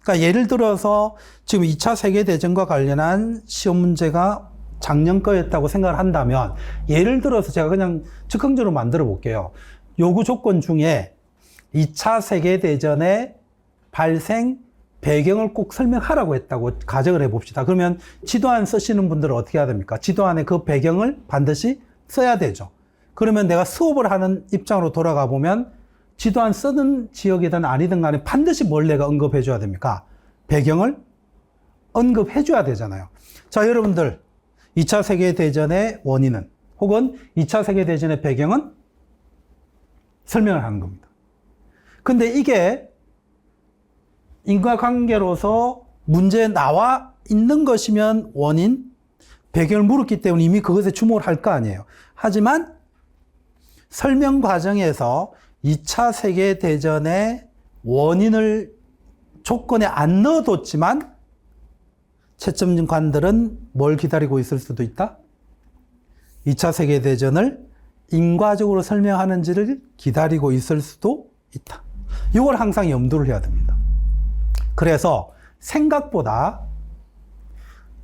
그러니까 예를 들어서 지금 2차 세계대전과 관련한 시험 문제가 작년 거였다고 생각을 한다면, 예를 들어서 제가 그냥 즉흥적으로 만들어 볼게요. 요구 조건 중에 2차 세계대전의 발생 배경을 꼭 설명하라고 했다고 가정을 해봅시다. 그러면 지도안 쓰시는 분들은 어떻게 해야 됩니까? 지도안에 그 배경을 반드시 써야 되죠. 그러면 내가 수업을 하는 입장으로 돌아가 보면 지도안 쓰는 지역이든 아니든 간에 반드시 뭘 내가 언급해 줘야 됩니까? 배경을 언급해 줘야 되잖아요. 자, 여러분들 2차 세계대전의 원인은, 혹은 2차 세계대전의 배경은 설명을 하는 겁니다. 근데 이게 인과관계로서 문제에 나와 있는 것이면 원인, 배경을 물었기 때문에 이미 그것에 주목을 할 거 아니에요. 하지만 설명 과정에서 2차 세계대전의 원인을 조건에 안 넣어뒀지만 채점관들은 뭘 기다리고 있을 수도 있다? 2차 세계대전을 인과적으로 설명하는지를 기다리고 있을 수도 있다. 이걸 항상 염두를 해야 됩니다. 그래서 생각보다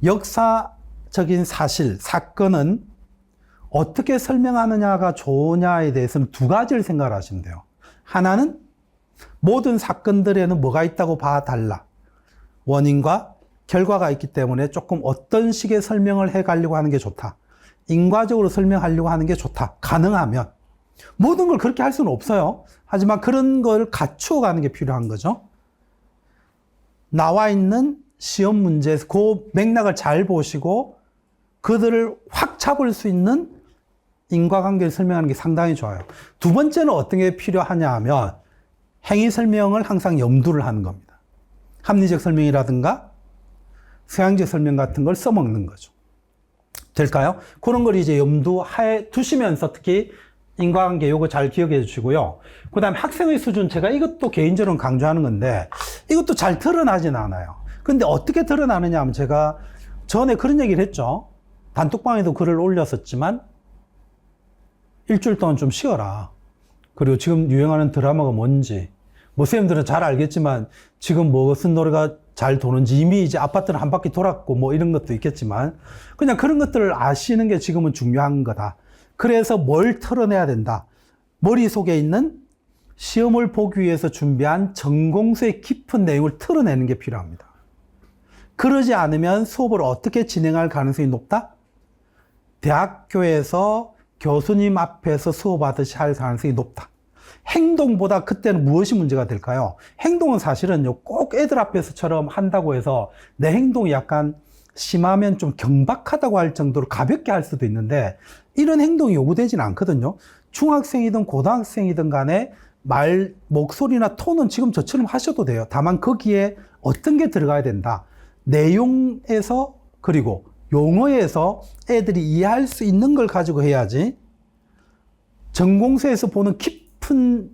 역사적인 사실, 사건은 어떻게 설명하느냐가 좋으냐에 대해서는 두 가지를 생각을 하시면 돼요. 하나는 모든 사건들에는 뭐가 있다고 봐달라. 원인과 결과가 있기 때문에 조금 어떤 식의 설명을 해가려고 하는 게 좋다. 인과적으로 설명하려고 하는 게 좋다. 가능하면. 모든 걸 그렇게 할 수는 없어요. 하지만 그런 걸 갖추어 가는 게 필요한 거죠. 나와 있는 시험 문제에서 그 맥락을 잘 보시고 그들을 확 잡을 수 있는 인과관계를 설명하는 게 상당히 좋아요. 두 번째는 어떤 게 필요하냐 하면 행위 설명을 항상 염두를 하는 겁니다. 합리적 설명이라든가 서양적 설명 같은 걸 써먹는 거죠. 될까요? 그런 걸 이제 염두해 두시면서 특히 인과관계 요거 잘 기억해 주시고요. 그 다음에 학생의 수준, 제가 이것도 개인적으로 강조하는 건데 이것도 잘 드러나진 않아요. 근데 어떻게 드러나느냐 하면 제가 전에 그런 얘기를 했죠. 단톡방에도 글을 올렸었지만 일주일 동안 좀 쉬어라. 그리고 지금 유행하는 드라마가 뭔지, 뭐 선생님들은 잘 알겠지만 지금 무슨 노래가 잘 도는지 이미 이제 아파트는 한 바퀴 돌았고 뭐 이런 것도 있겠지만 그냥 그런 것들을 아시는 게 지금은 중요한 거다. 그래서 뭘 털어내야 된다. 머릿속에 있는 시험을 보기 위해서 준비한 전공서의 깊은 내용을 털어내는 게 필요합니다. 그러지 않으면 수업을 어떻게 진행할 가능성이 높다? 대학교에서 교수님 앞에서 수업하듯이 할 가능성이 높다. 행동보다 그때는 무엇이 문제가 될까요? 행동은 사실은요, 꼭 애들 앞에서처럼 한다고 해서 내 행동이 약간 심하면 좀 경박하다고 할 정도로 가볍게 할 수도 있는데 이런 행동이 요구되지는 않거든요. 중학생이든 고등학생이든 간에 목소리나 톤은 지금 저처럼 하셔도 돼요. 다만 거기에 어떤 게 들어가야 된다. 내용에서 그리고 용어에서 애들이 이해할 수 있는 걸 가지고 해야지 전공서에서 보는 깊은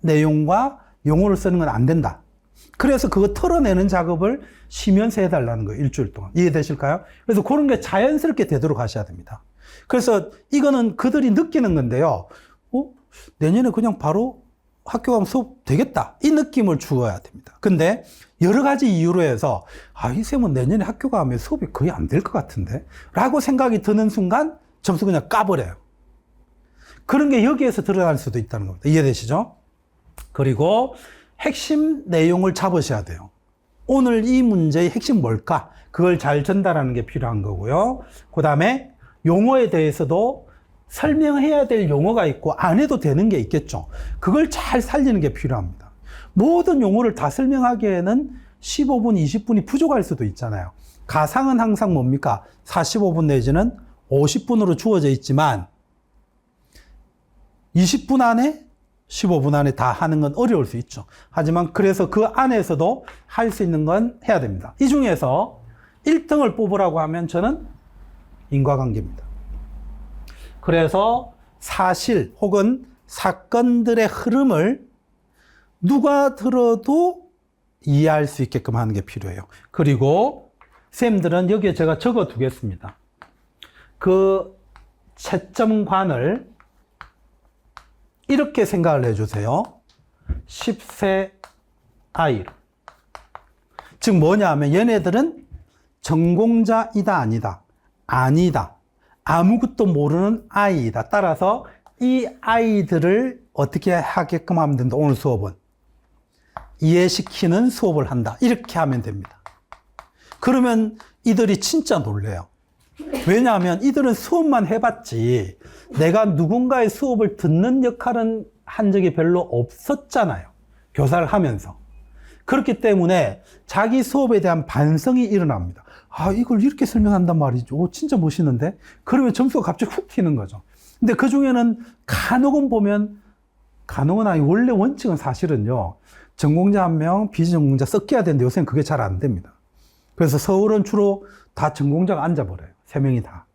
내용과 용어를 쓰는 건 안 된다. 그래서 그거 털어내는 작업을 쉬면서 해달라는 거예요. 일주일 동안. 이해되실까요? 그래서 그런 게 자연스럽게 되도록 하셔야 됩니다. 그래서 이거는 그들이 느끼는 건데요. 내년에 그냥 바로 학교 가면 수업 되겠다. 이 느낌을 주어야 됩니다. 근데 여러 가지 이유로 해서, 이 쌤은 내년에 학교 가면 수업이 거의 안 될 것 같은데? 라고 생각이 드는 순간 점수 그냥 까버려요. 그런 게 여기에서 드러날 수도 있다는 겁니다. 이해되시죠? 그리고 핵심 내용을 잡으셔야 돼요. 오늘 이 문제의 핵심 뭘까? 그걸 잘 전달하는 게 필요한 거고요. 그 다음에 용어에 대해서도 설명해야 될 용어가 있고 안 해도 되는 게 있겠죠. 그걸 잘 살리는 게 필요합니다. 모든 용어를 다 설명하기에는 15분, 20분이 부족할 수도 있잖아요. 가상은 항상 뭡니까? 45분 내지는 50분으로 주어져 있지만 20분 안에 15분 안에 다 하는 건 어려울 수 있죠. 하지만 그래서 그 안에서도 할 수 있는 건 해야 됩니다. 이 중에서 1등을 뽑으라고 하면 저는 인과관계입니다. 그래서 사실 혹은 사건들의 흐름을 누가 들어도 이해할 수 있게끔 하는 게 필요해요. 그리고 쌤들은 여기에 제가 적어 두겠습니다. 그 채점관을 이렇게 생각을 해주세요. 10세 아이로. 즉 뭐냐 하면 얘네들은 전공자이다 아니다. 아니다. 아무것도 모르는 아이이다. 따라서 이 아이들을 어떻게 하게끔 하면 된다. 오늘 수업은 이해시키는 수업을 한다. 이렇게 하면 됩니다. 그러면 이들이 진짜 놀래요. 왜냐하면 이들은 수업만 해봤지 내가 누군가의 수업을 듣는 역할은 한 적이 별로 없었잖아요. 교사를 하면서. 그렇기 때문에 자기 수업에 대한 반성이 일어납니다. 이걸 이렇게 설명한단 말이죠. 오, 진짜 멋있는데? 그러면 점수가 갑자기 훅 튀는 거죠. 근데 그 중에는 간혹은 보면, 간혹은 아니, 원래 원칙은 사실은요, 전공자 1명, 비전공자 섞여야 되는데 요새는 그게 잘 안 됩니다. 그래서 서울은 주로 다 전공자가 앉아버려요. 3명이 다.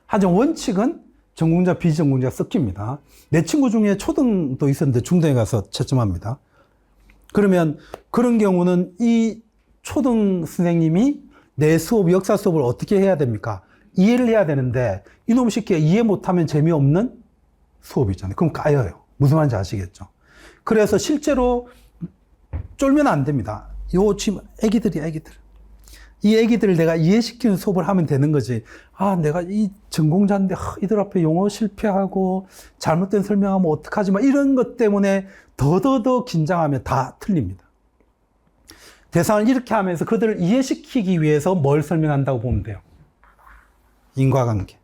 하지만 원칙은 전공자, 비전공자 섞입니다. 내 친구 중에 초등도 있었는데 중등에 가서 채점합니다. 그러면 그런 경우는 이 초등 선생님이 내 수업, 역사 수업을 어떻게 해야 됩니까? 이해를 해야 되는데 이놈 새끼가 이해 못하면 재미없는 수업이잖아요. 그럼 까여요. 무슨 말인지 아시겠죠? 그래서 실제로 쫄면 안 됩니다. 지금 애기들. 이 애기들을 내가 이해시키는 수업을 하면 되는 거지. 내가 이 전공자인데 이들 앞에 용어 실패하고 잘못된 설명하면 어떡하지? 막 이런 것 때문에 더더더 긴장하면 다 틀립니다. 대상을 이렇게 하면서 그들을 이해시키기 위해서 뭘 설명한다고 보면 돼요? 인과관계.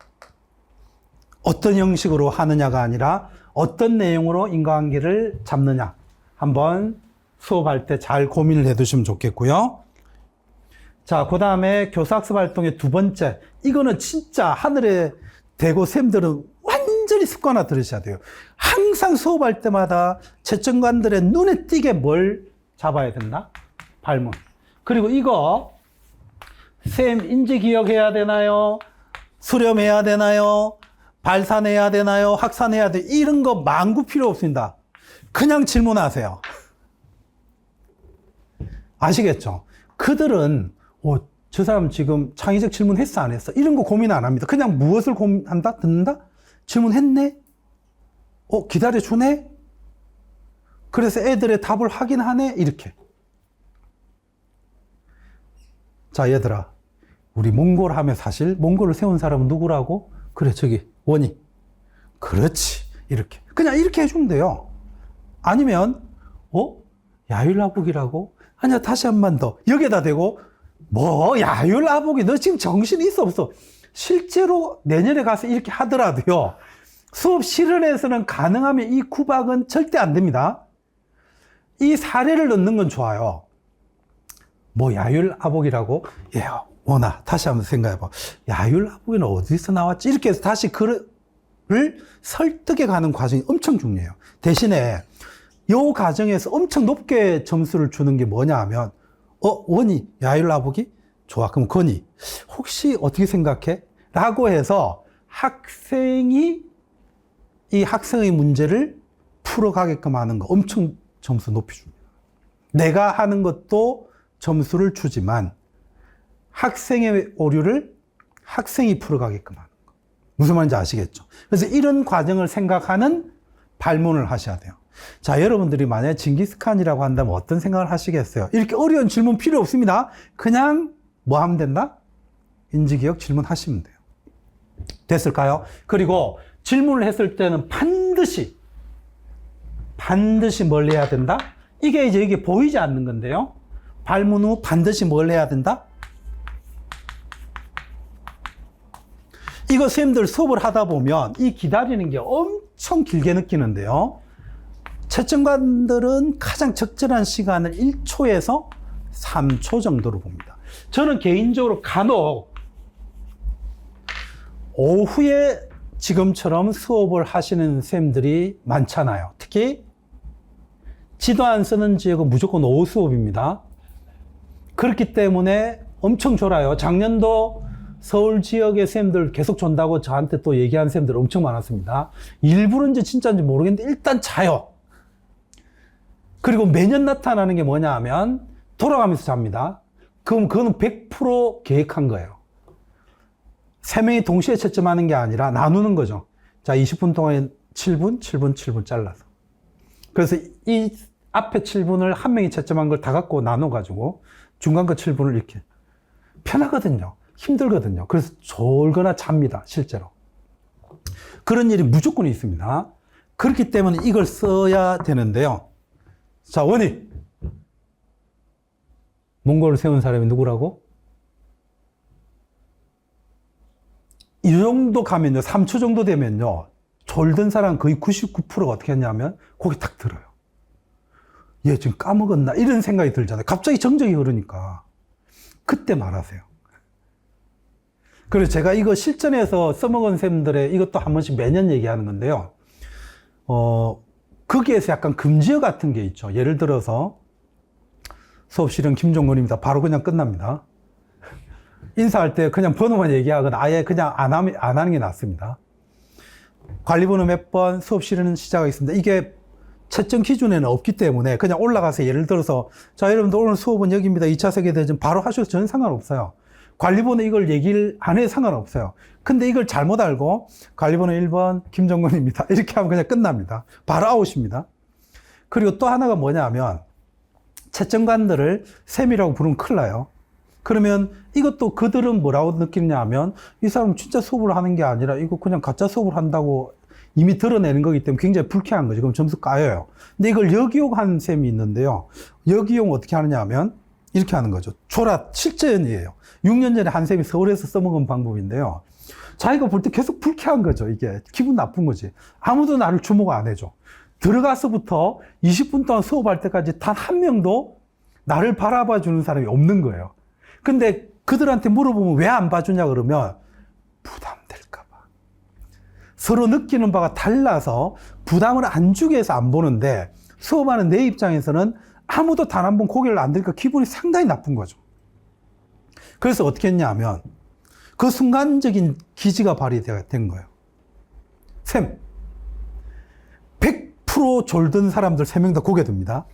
어떤 형식으로 하느냐가 아니라 어떤 내용으로 인과관계를 잡느냐. 한번 수업할 때 잘 고민을 해두시면 좋겠고요. 자, 그 다음에 교사학습 활동의 두 번째. 이거는 진짜 하늘에 대고 쌤들은 완전히 습관화 들으셔야 돼요. 항상 수업할 때마다 채점관들의 눈에 띄게 뭘 잡아야 된다? 발문. 그리고 이거 쌤 인지 기억해야 되나요? 수렴해야 되나요? 발산해야 되나요? 확산해야 돼요? 이런 거 망구 필요 없습니다. 그냥 질문하세요. 아시겠죠? 그들은 저 사람 지금 창의적 질문 했어 안 했어? 이런 거 고민 안 합니다. 그냥 무엇을 고민한다? 듣는다? 질문했네? 기다려주네? 그래서 애들의 답을 확인하네? 이렇게. 자, 얘들아. 우리 몽골 하면 사실 몽골을 세운 사람은 누구라고? 그래, 저기 원이. 그렇지. 이렇게. 그냥 이렇게 해주면 돼요. 아니면 야율라북이라고? 아니야, 다시 한 번 더. 여기에다 대고 야율라북이 너 지금 정신이 있어 없어? 실제로 내년에 가서 이렇게 하더라도요. 수업 실현에서는 가능하면 이 구박은 절대 안 됩니다. 이 사례를 넣는 건 좋아요. 야율라북이라고? 원아, 다시 한번 생각해봐. 야율라북이는 어디서 나왔지? 이렇게 해서 다시 글을 설득해 가는 과정이 엄청 중요해요. 대신에 이 과정에서 엄청 높게 점수를 주는 게 뭐냐 하면 원이 야율라북이? 좋아. 그럼 건이 혹시 어떻게 생각해? 라고 해서 이 학생의 문제를 풀어가게끔 하는 거 엄청 점수 높이 줍니다. 내가 하는 것도 점수를 주지만 학생의 오류를 학생이 풀어가게끔 하는 거. 무슨 말인지 아시겠죠? 그래서 이런 과정을 생각하는 발문을 하셔야 돼요. 자, 여러분들이 만약에 징기스칸이라고 한다면 어떤 생각을 하시겠어요? 이렇게 어려운 질문 필요 없습니다. 그냥 뭐 하면 된다? 인지기억 질문하시면 돼요. 됐을까요? 그리고 질문을 했을 때는 반드시 뭘 해야 된다? 이게 이제 이게 보이지 않는 건데요. 발문 후 반드시 뭘 해야 된다? 이거 선생님들 수업을 하다 보면 이 기다리는 게 엄청 길게 느끼는데요. 채점관들은 가장 적절한 시간을 1초에서 3초 정도로 봅니다. 저는 개인적으로 간혹 오후에 지금처럼 수업을 하시는 선생님들이 많잖아요. 특히 지도 안 쓰는 지역은 무조건 오후 수업입니다. 그렇기 때문에 엄청 졸아요. 작년도 서울 지역의 쌤들 계속 존다고 저한테 또 얘기하는 쌤들 엄청 많았습니다. 일부러인지 진짜인지 모르겠는데 일단 자요. 그리고 매년 나타나는 게 뭐냐 하면 돌아가면서 잡니다. 그럼 그거는 100% 계획한 거예요. 3명이 동시에 채점하는 게 아니라 나누는 거죠. 자, 20분 동안 7분, 7분, 7분 잘라서. 그래서 이 앞에 7분을 한 명이 채점한 걸 다 갖고 나눠가지고 중간 거 7분을 이렇게. 편하거든요. 힘들거든요. 그래서 졸거나 잡니다. 실제로. 그런 일이 무조건 있습니다. 그렇기 때문에 이걸 써야 되는데요. 자, 원희. 몽골을 세운 사람이 누구라고? 이 정도 가면요, 3초 정도 되면요, 졸던 사람 거의 99%가 어떻게 했냐면, 고개 탁 들어요. 얘 지금 까먹었나? 이런 생각이 들잖아요. 갑자기 정적이 흐르니까. 그때 말하세요. 그래서 제가 이거 실전에서 써먹은 쌤들의 이것도 한 번씩 매년 얘기하는 건데요. 거기에서 약간 금지어 같은 게 있죠. 예를 들어서, 수업실은 김종건입니다. 바로 그냥 끝납니다. 인사할 때 그냥 번호만 얘기하거나 아예 그냥 안 하는 게 낫습니다. 관리번호 몇 번, 수업실은 시작하겠습니다. 이게 채점 기준에는 없기 때문에 그냥 올라가서 예를 들어서 자, 여러분들 오늘 수업은 여기입니다. 2차 세계대전 바로 하셔도 전혀 상관없어요. 관리번호 이걸 얘기를 안 해도 상관없어요. 근데 이걸 잘못 알고 관리번호 1번 김정근입니다. 이렇게 하면 그냥 끝납니다. 바로 아웃입니다. 그리고 또 하나가 뭐냐 하면 채점관들을 쌤이라고 부르면 큰일 나요. 그러면 이것도 그들은 뭐라고 느끼느냐 하면 이 사람은 진짜 수업을 하는 게 아니라 이거 그냥 가짜 수업을 한다고 이미 드러내는 거기 때문에 굉장히 불쾌한 거죠. 그럼 점수 까여요. 근데 이걸 역이용하는 셈이 있는데요. 역이용 어떻게 하느냐 하면 이렇게 하는 거죠. 실전이에요. 6년 전에 한 쌤이 서울에서 써먹은 방법인데요. 자기가 볼 때 계속 불쾌한 거죠. 이게 기분 나쁜 거지. 아무도 나를 주목 안 해줘. 들어가서부터 20분 동안 수업할 때까지 단 한 명도 나를 바라봐 주는 사람이 없는 거예요. 근데 그들한테 물어보면 왜 안 봐주냐 그러면 부담될까 봐. 서로 느끼는 바가 달라서 부담을 안 주기 위해서 안 보는데 수업하는 내 입장에서는 아무도 단 한 번 고개를 안 들니까 기분이 상당히 나쁜 거죠. 그래서 어떻게 했냐 하면 그 순간적인 기지가 발휘된 거예요. 쌤, 100% 졸던 사람들 3명 다 고개 듭니다.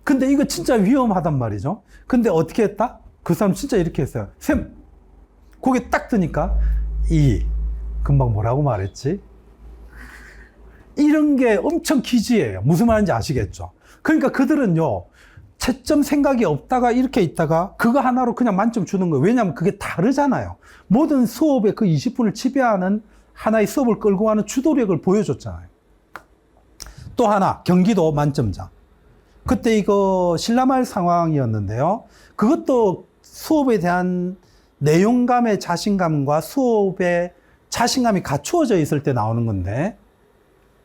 근데 이거 진짜 위험하단 말이죠. 근데 어떻게 했다? 그 사람 진짜 이렇게 했어요. 쌤, 고개 딱 드니까 금방 뭐라고 말했지? 이런 게 엄청 기지예요. 무슨 말인지 아시겠죠? 그러니까 그들은요, 채점 생각이 없다가 이렇게 있다가 그거 하나로 그냥 만점 주는 거예요. 왜냐하면 그게 다르잖아요. 모든 수업의 그 20분을 지배하는 하나의 수업을 끌고 가는 주도력을 보여줬잖아요. 또 하나, 경기도 만점자. 그때 이거 신라말 상황이었는데요. 그것도 수업에 대한 내용감의 자신감과 수업의 자신감이 갖추어져 있을 때 나오는 건데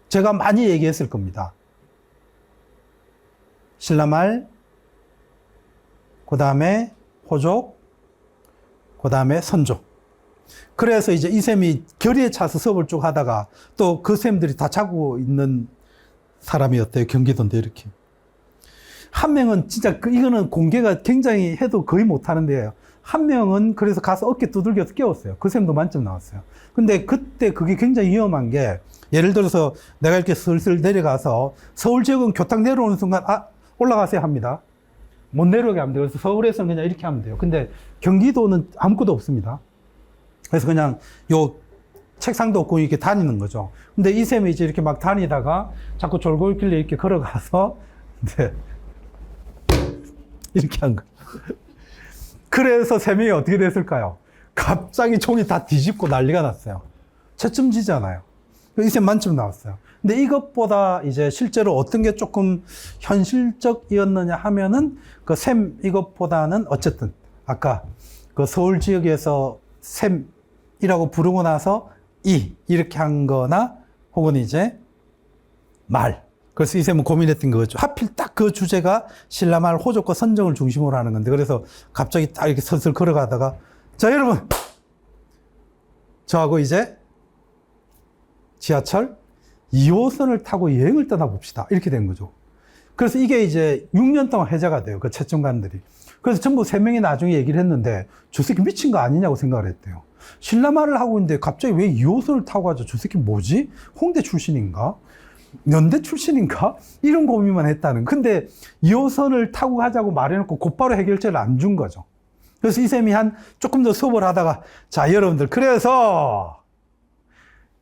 제가 많이 얘기했을 겁니다. 신라말, 그 다음에 호족, 그 다음에 선족. 그래서 이제 이 쌤이 결의에 차서 수업을 쭉 하다가 또 그 쌤들이 다 자고 있는 사람이었대요. 경기도인데 이렇게. 한 명은 진짜 이거는 공개가 굉장히 해도 거의 못하는데요. 한 명은 그래서 가서 어깨 두들겨서 깨웠어요. 그 쌤도 만점 나왔어요. 근데 그때 그게 굉장히 위험한 게 예를 들어서 내가 이렇게 슬슬 내려가서 서울 지역은 교탁 내려오는 순간 올라가세요 합니다. 못 내려오게 하면 돼요. 그래서 서울에서는 그냥 이렇게 하면 돼요. 근데 경기도는 아무것도 없습니다. 그래서 그냥 책상도 없고 이렇게 다니는 거죠. 근데 이 쌤이 이제 이렇게 막 다니다가 자꾸 졸골길래 이렇게 걸어가서, 네. 이렇게 한 거예요. 그래서 세 명이 어떻게 됐을까요? 갑자기 종이 다 뒤집고 난리가 났어요. 채점지잖아요. 이 쌤 만점 나왔어요. 근데 이것보다 이제 실제로 어떤 게 조금 현실적이었느냐 하면은 그 쌤 이것보다는 어쨌든 아까 그 서울 지역에서 쌤이라고 부르고 나서 이렇게 한 거나 혹은 이제 말. 그래서 이 쌤은 고민했던 거죠. 하필 딱 그 주제가 신라말 호족과 선정을 중심으로 하는 건데 그래서 갑자기 딱 이렇게 슬슬 걸어가다가 자 여러분 저하고 이제 지하철 2호선을 타고 여행을 떠나봅시다. 이렇게 된 거죠. 그래서 이게 이제 6년 동안 회자가 돼요. 그 채점관들이. 그래서 전부 3명이 나중에 얘기를 했는데 저 새끼 미친 거 아니냐고 생각을 했대요. 신라말을 하고 있는데 갑자기 왜 2호선을 타고 가죠? 저 새끼 뭐지? 홍대 출신인가? 연대 출신인가? 이런 고민만 했다는. 근데 2호선을 타고 가자고 말해놓고 곧바로 해결책을 안 준 거죠. 그래서 이 쌤이 조금 더 수업을 하다가 자 여러분들 그래서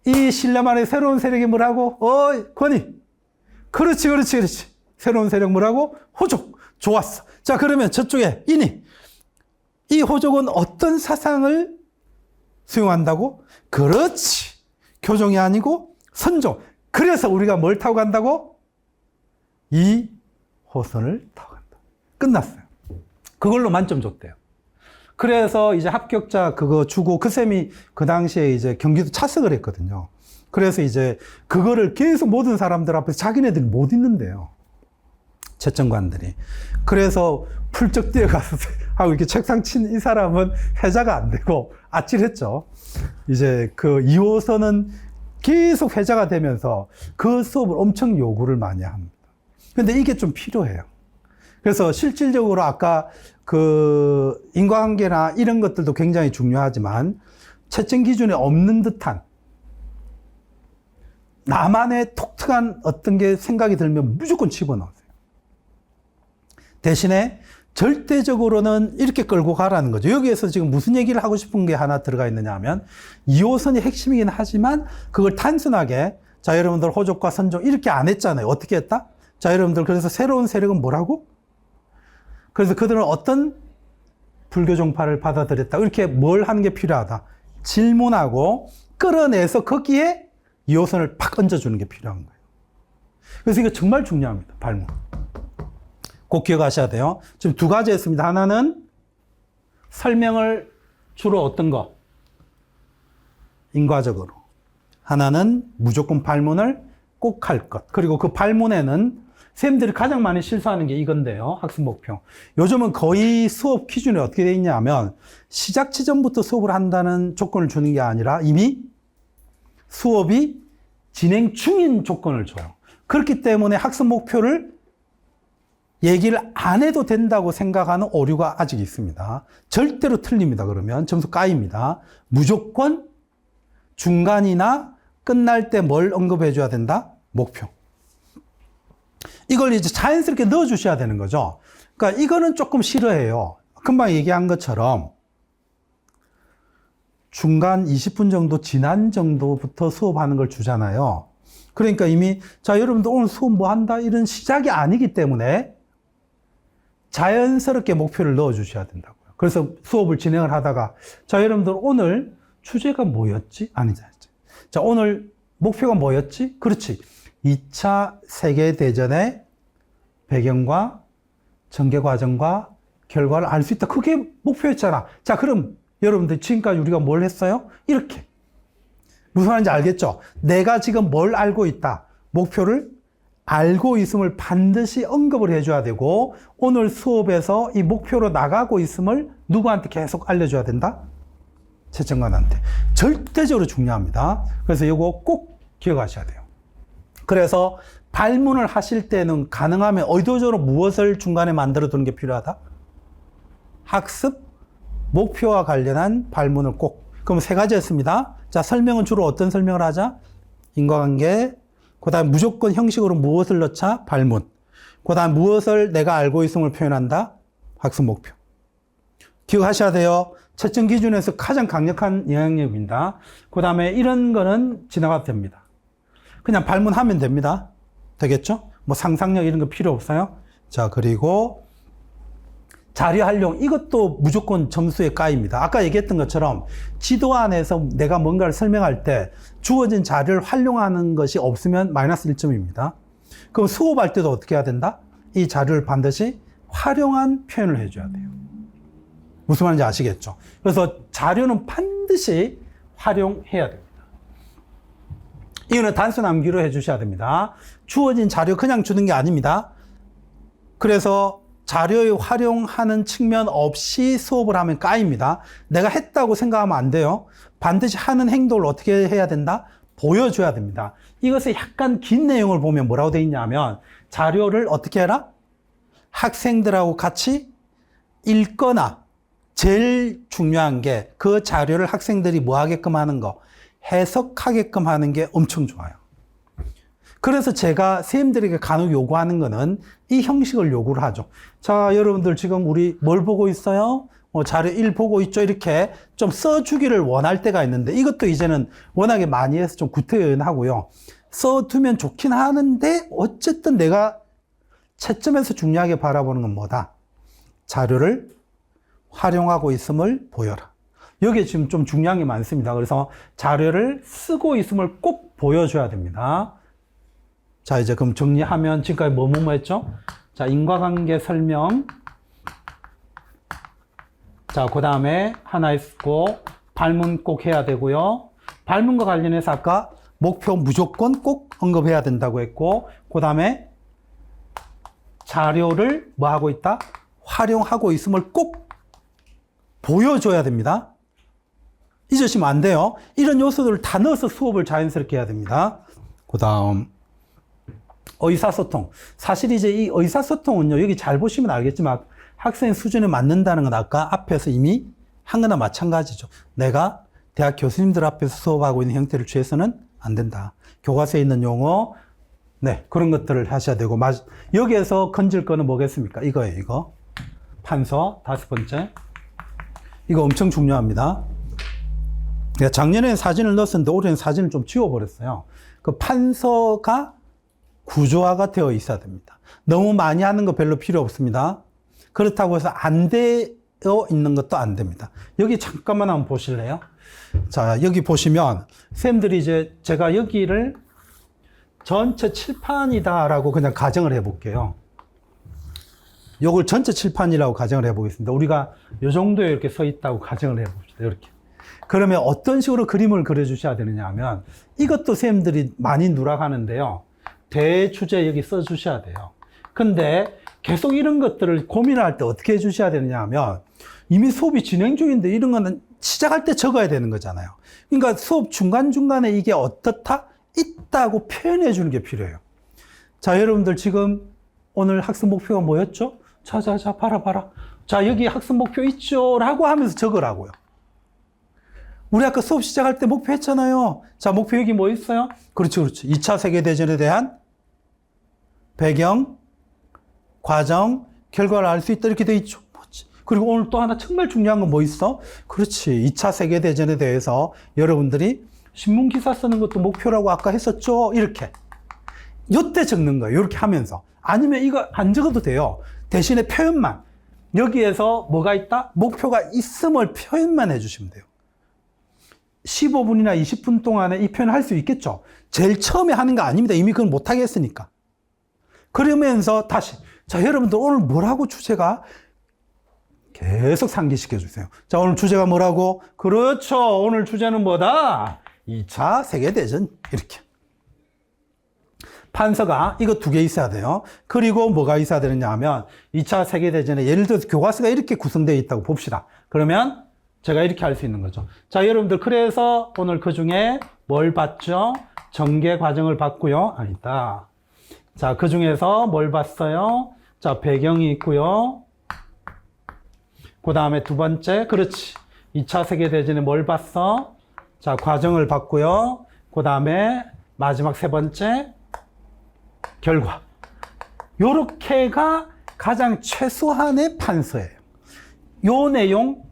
이 신라말의 새로운 세력이 뭐라고? 권위. 그렇지. 새로운 세력 뭐라고? 호족. 좋았어. 자, 그러면 저쪽에 인이. 이 호족은 어떤 사상을 수용한다고? 그렇지. 교종이 아니고 선종. 그래서 우리가 뭘 타고 간다고? 이 호선을 타고 간다. 끝났어요. 그걸로 만점 줬대요. 그래서 이제 합격자 그거 주고 그 쌤이 그 당시에 이제 경기도 차석을 했거든요. 그래서 이제 그거를 계속 모든 사람들 앞에서 자기네들이 못 읽는데요. 채점관들이. 그래서 풀쩍 뛰어가서 하고 이렇게 책상 친 이 사람은 회자가 안 되고 아찔했죠. 이제 그 2호선은 계속 회자가 되면서 그 수업을 엄청 요구를 많이 합니다. 근데 이게 좀 필요해요. 그래서 실질적으로 아까 그 인과관계나 이런 것들도 굉장히 중요하지만 채점 기준에 없는 듯한 나만의 독특한 어떤 게 생각이 들면 무조건 집어넣으세요. 대신에 절대적으로는 이렇게 끌고 가라는 거죠. 여기에서 지금 무슨 얘기를 하고 싶은 게 하나 들어가 있느냐 하면 2호선이 핵심이긴 하지만 그걸 단순하게 자 여러분들 호족과 선종 이렇게 안 했잖아요. 어떻게 했다? 자 여러분들 그래서 새로운 세력은 뭐라고? 그래서 그들은 어떤 불교 종파를 받아들였다. 이렇게 뭘 하는 게 필요하다. 질문하고 끌어내서 거기에 2호선을 팍 얹어주는 게 필요한 거예요. 그래서 이거 정말 중요합니다. 발문. 꼭 기억하셔야 돼요. 지금 두 가지 했습니다. 하나는 설명을 주로 어떤 거? 인과적으로. 하나는 무조건 발문을 꼭 할 것. 그리고 그 발문에는 선생님들이 가장 많이 실수하는 게 이건데요. 학습 목표. 요즘은 거의 수업 기준이 어떻게 되어 있냐 하면 시작 지점부터 수업을 한다는 조건을 주는 게 아니라 이미 수업이 진행 중인 조건을 줘요. 그렇기 때문에 학습 목표를 얘기를 안 해도 된다고 생각하는 오류가 아직 있습니다. 절대로 틀립니다. 그러면 점수 까입니다. 무조건 중간이나 끝날 때 뭘 언급해 줘야 된다? 목표. 이걸 이제 자연스럽게 넣어 주셔야 되는 거죠. 그러니까 이거는 조금 싫어해요. 금방 얘기한 것처럼 중간 20분 정도 지난 정도부터 수업하는 걸 주잖아요. 그러니까 이미 자 여러분들 오늘 수업 뭐 한다 이런 시작이 아니기 때문에 자연스럽게 목표를 넣어 주셔야 된다고요. 그래서 수업을 진행을 하다가 자 여러분들 오늘 주제가 뭐였지? 아니지. 자 오늘 목표가 뭐였지? 그렇지. 2차 세계대전의 배경과 전개 과정과 결과를 알 수 있다. 그게 목표였잖아. 자 그럼 여러분들 지금까지 우리가 뭘 했어요? 이렇게. 무슨 말인지 알겠죠? 내가 지금 뭘 알고 있다. 목표를 알고 있음을 반드시 언급을 해줘야 되고 오늘 수업에서 이 목표로 나가고 있음을 누구한테 계속 알려줘야 된다? 채점관한테. 절대적으로 중요합니다. 그래서 이거 꼭 기억하셔야 돼요. 그래서 발문을 하실 때는 가능하면 의도적으로 무엇을 중간에 만들어 두는 게 필요하다? 학습 목표와 관련한 발문을 꼭. 그럼 세 가지였습니다. 자, 설명은 주로 어떤 설명을 하자? 인과관계. 그 다음 무조건 형식으로 무엇을 넣자? 발문. 그 다음 무엇을 내가 알고 있음을 표현한다? 학습 목표. 기억하셔야 돼요. 채점 기준에서 가장 강력한 영향력입니다. 그 다음에 이런 거는 지나가도 됩니다. 그냥 발문하면 됩니다. 되겠죠? 뭐 상상력 이런 거 필요 없어요. 자, 그리고 자료 활용, 이것도 무조건 점수에 까입니다. 아까 얘기했던 것처럼 지도 안에서 내가 뭔가를 설명할 때 주어진 자료를 활용하는 것이 없으면 마이너스 1점입니다. 그럼 수업할 때도 어떻게 해야 된다? 이 자료를 반드시 활용한 표현을 해줘야 돼요. 무슨 말인지 아시겠죠? 그래서 자료는 반드시 활용해야 됩니다. 이거는 단순 암기로 해주셔야 됩니다. 주어진 자료 그냥 주는 게 아닙니다. 그래서 자료에 활용하는 측면 없이 수업을 하면 까입니다. 내가 했다고 생각하면 안 돼요. 반드시 하는 행동을 어떻게 해야 된다? 보여줘야 됩니다. 이것에 약간 긴 내용을 보면 뭐라고 되어 있냐면 자료를 어떻게 해라? 학생들하고 같이 읽거나 제일 중요한 게 그 자료를 학생들이 뭐 하게끔 하는 거, 해석하게끔 하는 게 엄청 좋아요. 그래서 제가 선생님들에게 간혹 요구하는 거는 이 형식을 요구를 하죠. 자, 여러분들 지금 우리 뭘 보고 있어요? 자료 1 보고 있죠? 이렇게 좀 써주기를 원할 때가 있는데 이것도 이제는 워낙에 많이 해서 좀 구태연하고요. 써두면 좋긴 하는데 어쨌든 내가 채점에서 중요하게 바라보는 건 뭐다? 자료를 활용하고 있음을 보여라. 여기에 지금 좀 중요한 게 많습니다. 그래서 자료를 쓰고 있음을 꼭 보여줘야 됩니다. 자, 이제 그럼 정리하면 지금까지 뭐 했죠? 자, 인과관계 설명. 자, 그 다음에 하나 있고, 발문 꼭 해야 되고요. 발문과 관련해서 아까 목표 무조건 꼭 언급해야 된다고 했고, 그 다음에 자료를 뭐 하고 있다? 활용하고 있음을 꼭 보여줘야 됩니다. 잊으시면 안 돼요. 이런 요소들을 다 넣어서 수업을 자연스럽게 해야 됩니다. 그 다음, 의사소통. 사실 이제 이 의사소통은요, 여기 잘 보시면 알겠지만 학생 수준에 맞는다는 건 아까 앞에서 이미 한 거나 마찬가지죠. 내가 대학 교수님들 앞에서 수업하고 있는 형태를 취해서는 안 된다. 교과서에 있는 용어, 네, 그런 것들을 하셔야 되고, 여기에서 건질 거는 뭐겠습니까? 이거예요, 이거. 판서, 5번째. 이거 엄청 중요합니다. 작년에 사진을 넣었는데 올해는 사진을 좀 지워버렸어요. 그 판서가 구조화가 되어 있어야 됩니다. 너무 많이 하는 거 별로 필요 없습니다. 그렇다고 해서 안 되어 있는 것도 안 됩니다. 여기 잠깐만 한번 보실래요? 자, 여기 보시면 쌤들이 이제 제가 여기를 전체 칠판이다라고 그냥 가정을 해볼게요. 요걸 전체 칠판이라고 가정을 해보겠습니다. 우리가 요 정도에 이렇게 서 있다고 가정을 해봅시다. 이렇게. 그러면 어떤 식으로 그림을 그려주셔야 되느냐 하면 이것도 쌤들이 많이 누락하는데요. 대주제 여기 써주셔야 돼요. 근데 계속 이런 것들을 고민할 때 어떻게 해주셔야 되느냐 하면 이미 수업이 진행 중인데 이런 거는 시작할 때 적어야 되는 거잖아요. 그러니까 수업 중간중간에 이게 어떻다? 있다고 표현해 주는 게 필요해요. 자, 여러분들 지금 오늘 학습 목표가 뭐였죠? 자, 봐라. 자, 여기 학습 목표 있죠? 라고 하면서 적으라고요. 우리 아까 수업 시작할 때 목표 했잖아요. 자, 목표 여기 뭐 있어요? 그렇죠. 2차 세계대전에 대한 배경, 과정, 결과를 알 수 있다. 이렇게 돼 있죠. 그리고 오늘 또 하나 정말 중요한 건 뭐 있어? 그렇지. 2차 세계대전에 대해서 여러분들이 신문기사 쓰는 것도 목표라고 아까 했었죠? 이렇게. 요때 적는 거예요. 이렇게 하면서. 아니면 이거 안 적어도 돼요. 대신에 표현만. 여기에서 뭐가 있다? 목표가 있음을 표현만 해주시면 돼요. 15분이나 20분 동안에 이 표현을 할 수 있겠죠? 제일 처음에 하는 거 아닙니다. 이미 그건 못하게 했으니까. 그러면서 다시. 자, 여러분들 오늘 뭐라고 주제가? 계속 상기시켜 주세요. 자, 오늘 주제가 뭐라고? 그렇죠. 오늘 주제는 뭐다? 2차 세계대전. 이렇게. 판서가 이거 2개 있어야 돼요. 그리고 뭐가 있어야 되느냐 하면 2차 세계대전에 예를 들어서 교과서가 이렇게 구성되어 있다고 봅시다. 그러면 제가 이렇게 할 수 있는 거죠. 자, 여러분들 그래서 오늘 그 중에 뭘 봤죠? 전개 과정을 봤고요. 아니다. 자, 그 중에서 뭘 봤어요? 자, 배경이 있고요. 그 다음에 2번째, 그렇지. 2차 세계대전에 뭘 봤어? 자, 과정을 봤고요. 그 다음에 마지막 3번째, 결과. 요렇게가 가장 최소한의 판서예요. 요 내용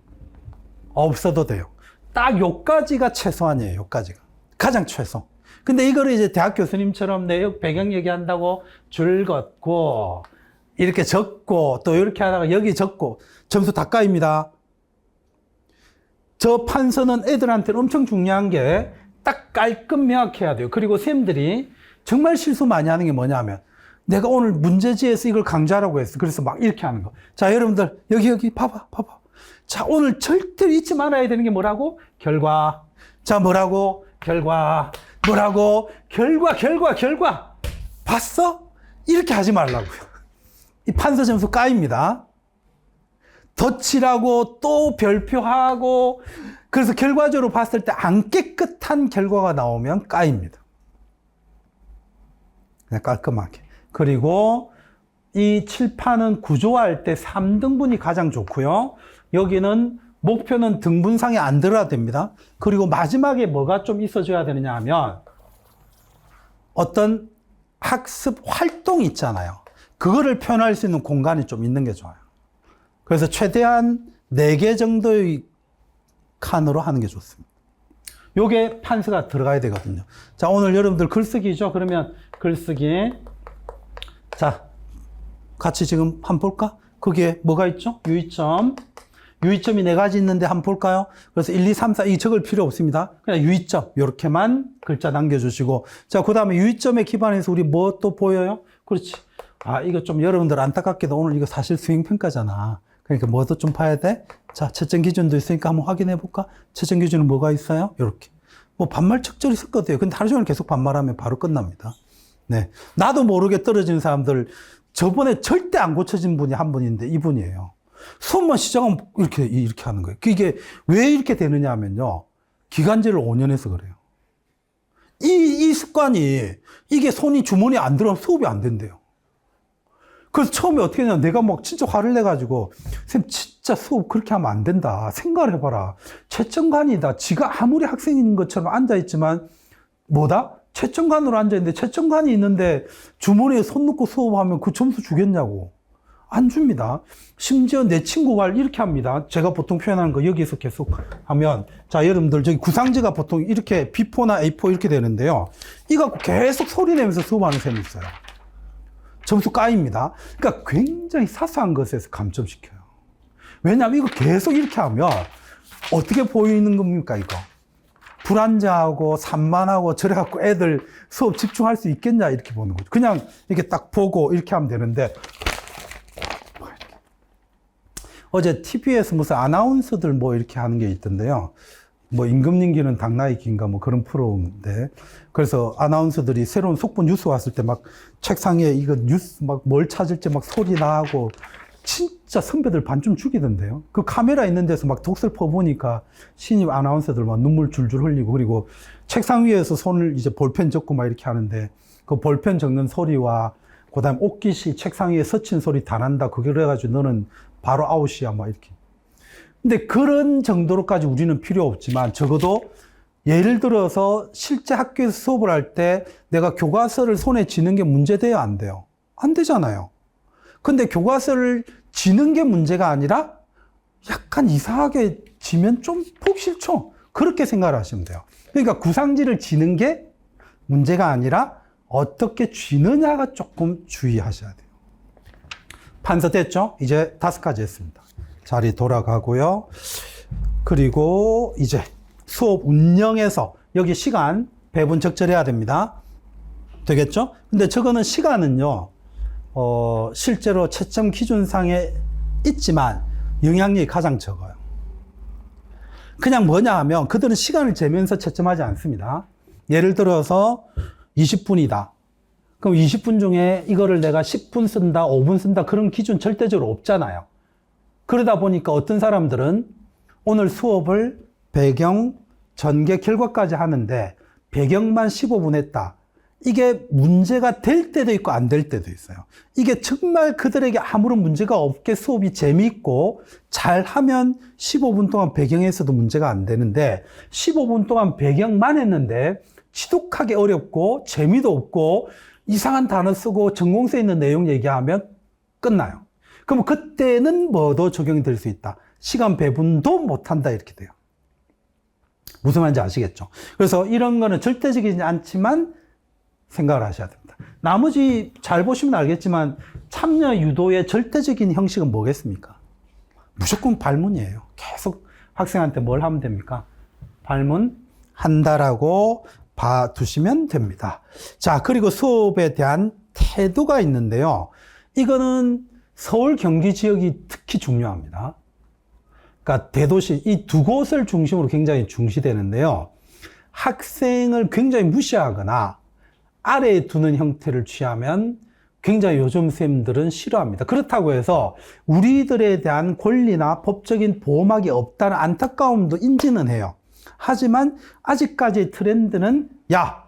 없어도 돼요. 딱 요까지가 최소한이에요. 요까지가. 가장 최소. 근데 이거를 이제 대학 교수님처럼 내역 배경 얘기한다고 줄 긋고 이렇게 적고 또 이렇게 하다가 여기 적고 점수 다 까입니다. 저 판서는 애들한테는 엄청 중요한 게 딱 깔끔 명확해야 돼요. 그리고 쌤들이 정말 실수 많이 하는 게 뭐냐 하면 내가 오늘 문제지에서 이걸 강조하라고 했어. 그래서 막 이렇게 하는 거. 자, 여러분들 여기 봐봐. 자, 오늘 절대로 잊지 말아야 되는 게 뭐라고? 결과. 자, 뭐라고? 결과. 뭐라고? 결과. 봤어? 이렇게 하지 말라고요. 이 판서 점수 까입니다. 덧칠하고 또 별표하고 그래서 결과적으로 봤을 때 안 깨끗한 결과가 나오면 까입니다. 그냥 깔끔하게. 그리고 이 칠판은 구조화할 때 3등분이 가장 좋고요. 여기는 목표는 등분상에 안 들어야 됩니다. 그리고 마지막에 뭐가 좀 있어줘야 되느냐 하면 어떤 학습 활동이 있잖아요. 그거를 표현할 수 있는 공간이 좀 있는 게 좋아요. 그래서 최대한 4개 정도의 칸으로 하는 게 좋습니다. 요게 판서가 들어가야 되거든요. 자, 오늘 여러분들 글쓰기죠. 그러면 글쓰기. 자, 같이 지금 한번 볼까? 거기에 뭐가 있죠? 유의점. 유의점이 4가지 있는데 한번 볼까요? 그래서 1, 2, 3, 4 이 적을 필요 없습니다. 그냥 유의점 요렇게만 글자 남겨주시고 자, 그 다음에 유의점에 기반해서 우리 뭐 또 보여요? 그렇지. 아, 이거 좀 여러분들 안타깝게도 오늘 이거 사실 수행평가잖아. 그러니까 뭐도 좀 봐야 돼? 자, 채점 기준도 있으니까 한번 확인해 볼까? 채점 기준은 뭐가 있어요? 요렇게. 뭐 반말 적절히 썼거든요. 근데 하루 종일 계속 반말하면 바로 끝납니다. 네. 나도 모르게 떨어지는 사람들 저번에 절대 안 고쳐진 분이 한 분인데 이분이에요. 수업만 시작하면 이렇게 하는 거예요. 이게 왜 이렇게 되느냐 하면요. 기간제를 5년 해서 그래요. 이 습관이 이게 손이 주머니에 안 들어가면 수업이 안 된대요. 그래서 처음에 어떻게 했냐면 내가 막 진짜 화를 내가지고 선생님 진짜 수업 그렇게 하면 안 된다. 생각을 해봐라. 채점관이다. 지가 아무리 학생인 것처럼 앉아있지만 뭐다? 채점관으로 앉아있는데 채점관이 있는데 주머니에 손 넣고 수업하면 그 점수 주겠냐고. 안 줍니다. 심지어 내 친구가 이렇게 합니다. 제가 보통 표현하는 거 여기서 계속 하면 자, 여러분들 저기 구상지가 보통 이렇게 B4나 A4 이렇게 되는데요. 이거 갖고 계속 소리 내면서 수업하는 셈이 있어요. 점수 까입니다. 그러니까 굉장히 사소한 것에서 감점시켜요. 왜냐하면 이거 계속 이렇게 하면 어떻게 보이는 겁니까, 이거? 불안정하고 산만하고 저래갖고 애들 수업 집중할 수 있겠냐, 이렇게 보는 거죠. 그냥 이렇게 딱 보고 이렇게 하면 되는데 어제 TV에서 무슨 아나운서들 뭐 이렇게 하는 게 있던데요. 뭐 임금님기는 당나귀 긴가 뭐 그런 프로인데 그래서 아나운서들이 새로운 속보 뉴스 왔을 때 막 책상에 이거 뉴스 막 뭘 찾을지 막 소리 나고 진짜 선배들 반쯤 죽이던데요. 그 카메라 있는 데서 막 독설 퍼보니까 신입 아나운서들 막 눈물 줄줄 흘리고 그리고 책상 위에서 손을 이제 볼펜 적고 막 이렇게 하는데 그 볼펜 적는 소리와 그 다음에 옷깃이 책상 위에 스친 소리 다 난다. 그래가지고 너는 바로 아웃이야 막 이렇게. 근데 그런 정도로까지 우리는 필요 없지만 적어도 예를 들어서 실제 학교에서 수업을 할 때 내가 교과서를 손에 쥐는 게 문제돼요, 안 돼요? 안 되잖아요. 근데 교과서를 쥐는 게 문제가 아니라 약간 이상하게 쥐면 좀 보기 싫죠? 그렇게 생각을 하시면 돼요. 그러니까 구상지를 쥐는 게 문제가 아니라 어떻게 쥐느냐가 조금 주의하셔야 돼요. 판서 됐죠? 이제 5가지 했습니다. 자리 돌아가고요. 그리고 이제 수업 운영에서 여기 시간 배분 적절해야 됩니다. 되겠죠? 근데 저거는 시간은요, 실제로 채점 기준상에 있지만 영향력이 가장 적어요. 그냥 뭐냐 하면 그들은 시간을 재면서 채점하지 않습니다. 예를 들어서 20분이다. 그럼 20분 중에 이거를 내가 10분 쓴다, 5분 쓴다 그런 기준 절대적으로 없잖아요. 그러다 보니까 어떤 사람들은 오늘 수업을 배경, 전개, 결과까지 하는데 배경만 15분 했다. 이게 문제가 될 때도 있고 안 될 때도 있어요. 이게 정말 그들에게 아무런 문제가 없게 수업이 재미있고 잘하면 15분 동안 배경에서도 문제가 안 되는데 15분 동안 배경만 했는데 지독하게 어렵고 재미도 없고 이상한 단어 쓰고 전공서에 있는 내용 얘기하면 끝나요. 그럼 그때는 뭐도 적용이 될 수 있다. 시간 배분도 못한다 이렇게 돼요. 무슨 말인지 아시겠죠? 그래서 이런 거는 절대적이지 않지만 생각을 하셔야 됩니다. 나머지 잘 보시면 알겠지만 참여 유도의 절대적인 형식은 뭐겠습니까? 무조건 발문이에요. 계속 학생한테 뭘 하면 됩니까? 발문한다라고 봐두시면 됩니다. 자, 그리고 수업에 대한 태도가 있는데요. 이거는 서울, 경기 지역이 특히 중요합니다. 그러니까 대도시, 이 두 곳을 중심으로 굉장히 중시되는데요. 학생을 굉장히 무시하거나 아래에 두는 형태를 취하면 굉장히 요즘 쌤들은 싫어합니다. 그렇다고 해서 우리들에 대한 권리나 법적인 보호막이 없다는 안타까움도 인지는 해요. 하지만 아직까지의 트렌드는 야,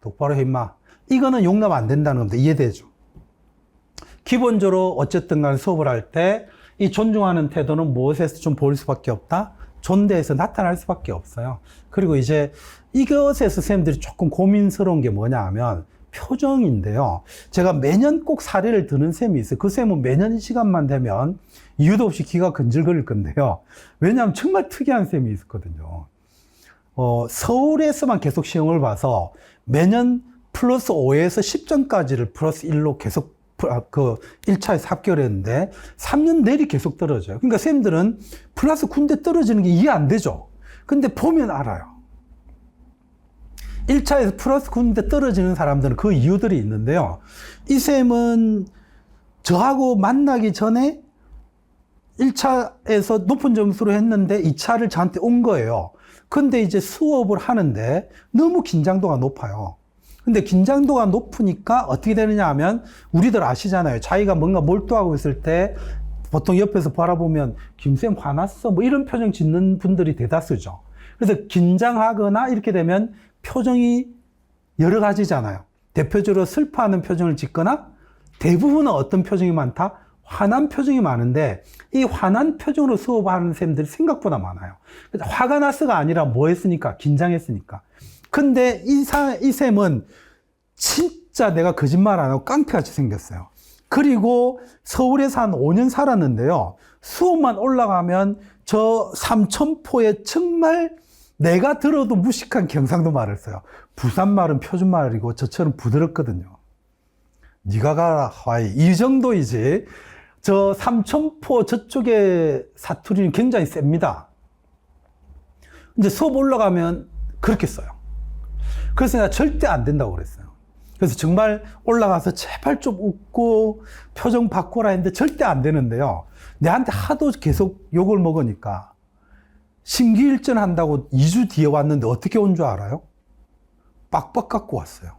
똑바로 해 임마. 이거는 용납 안 된다는 겁니다. 이해되죠? 기본적으로 어쨌든 간에 수업을 할 때 이 존중하는 태도는 무엇에서 좀 보일 수밖에 없다? 존대에서 나타날 수밖에 없어요. 그리고 이제 이것에서 선생님들이 조금 고민스러운 게 뭐냐 하면 표정인데요. 제가 매년 꼭 사례를 드는 쌤이 있어요. 그 쌤은 매년 이 시간만 되면 이유도 없이 귀가 근질거릴 건데요. 왜냐하면 정말 특이한 쌤이 있었거든요. 서울에서만 계속 시험을 봐서 매년 플러스 5에서 10점까지를 플러스 1로 계속 1차에서 합격을 했는데 3년 내리 계속 떨어져요. 그러니까 쌤들은 플러스 군대 떨어지는 게 이해 안 되죠. 근데 보면 알아요. 1차에서 플러스 군대 떨어지는 사람들은 그 이유들이 있는데요. 이 쌤은 저하고 만나기 전에 1차에서 높은 점수로 했는데 2차를 저한테 온 거예요. 근데 이제 수업을 하는데 너무 긴장도가 높아요. 근데 긴장도가 높으니까 어떻게 되느냐 하면 우리들 아시잖아요. 자기가 뭔가 몰두하고 있을 때 보통 옆에서 바라보면 김쌤 화났어 뭐 이런 표정 짓는 분들이 대다수죠. 그래서 긴장하거나 이렇게 되면 표정이 여러 가지잖아요. 대표적으로 슬퍼하는 표정을 짓거나 대부분은 어떤 표정이 많다? 화난 표정이 많은데 이 화난 표정으로 수업하는 쌤들이 생각보다 많아요. 화가 났어가 아니라 뭐 했으니까? 긴장했으니까. 근데 이 쌤은 진짜 내가 거짓말 안 하고 깡패같이 생겼어요. 그리고 서울에서 한 5년 살았는데요. 수업만 올라가면 저 삼천포에 정말 내가 들어도 무식한 경상도 말을 써요. 부산말은 표준말이고 저처럼 부드럽거든요. 네가 가라 하와이 이 정도이지 저 삼천포 저쪽에 사투리는 굉장히 셉니다. 이제 수업 올라가면 그렇게 써요. 그래서 내가 절대 안 된다고 그랬어요. 그래서 정말 올라가서 제발 좀 웃고 표정 바꿔라 했는데 절대 안 되는데요. 내한테 하도 계속 욕을 먹으니까 심기일전 한다고 2주 뒤에 왔는데 어떻게 온 줄 알아요? 빡빡 갖고 왔어요.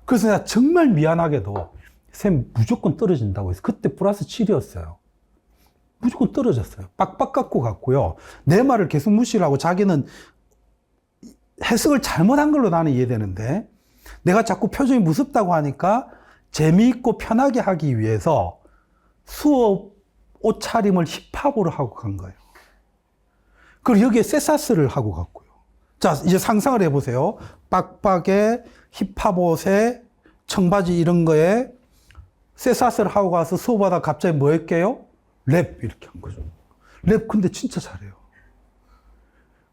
그래서 내가 정말 미안하게도 쌤 무조건 떨어진다고 해서 그때 플러스 7이었어요. 무조건 떨어졌어요. 빡빡 갖고 갔고요. 내 말을 계속 무시를 하고 자기는 해석을 잘못한 걸로 나는 이해되는데 내가 자꾸 표정이 무섭다고 하니까 재미있고 편하게 하기 위해서 수업 옷차림을 힙합으로 하고 간 거예요. 그리고 여기에 세사스를 하고 갔고요. 자, 이제 상상을 해보세요. 빡빡에 힙합 옷에 청바지 이런 거에 세사스를 하고 가서 수업하다 갑자기 뭐 할게요? 랩 이렇게 한 거죠. 랩 근데 진짜 잘해요.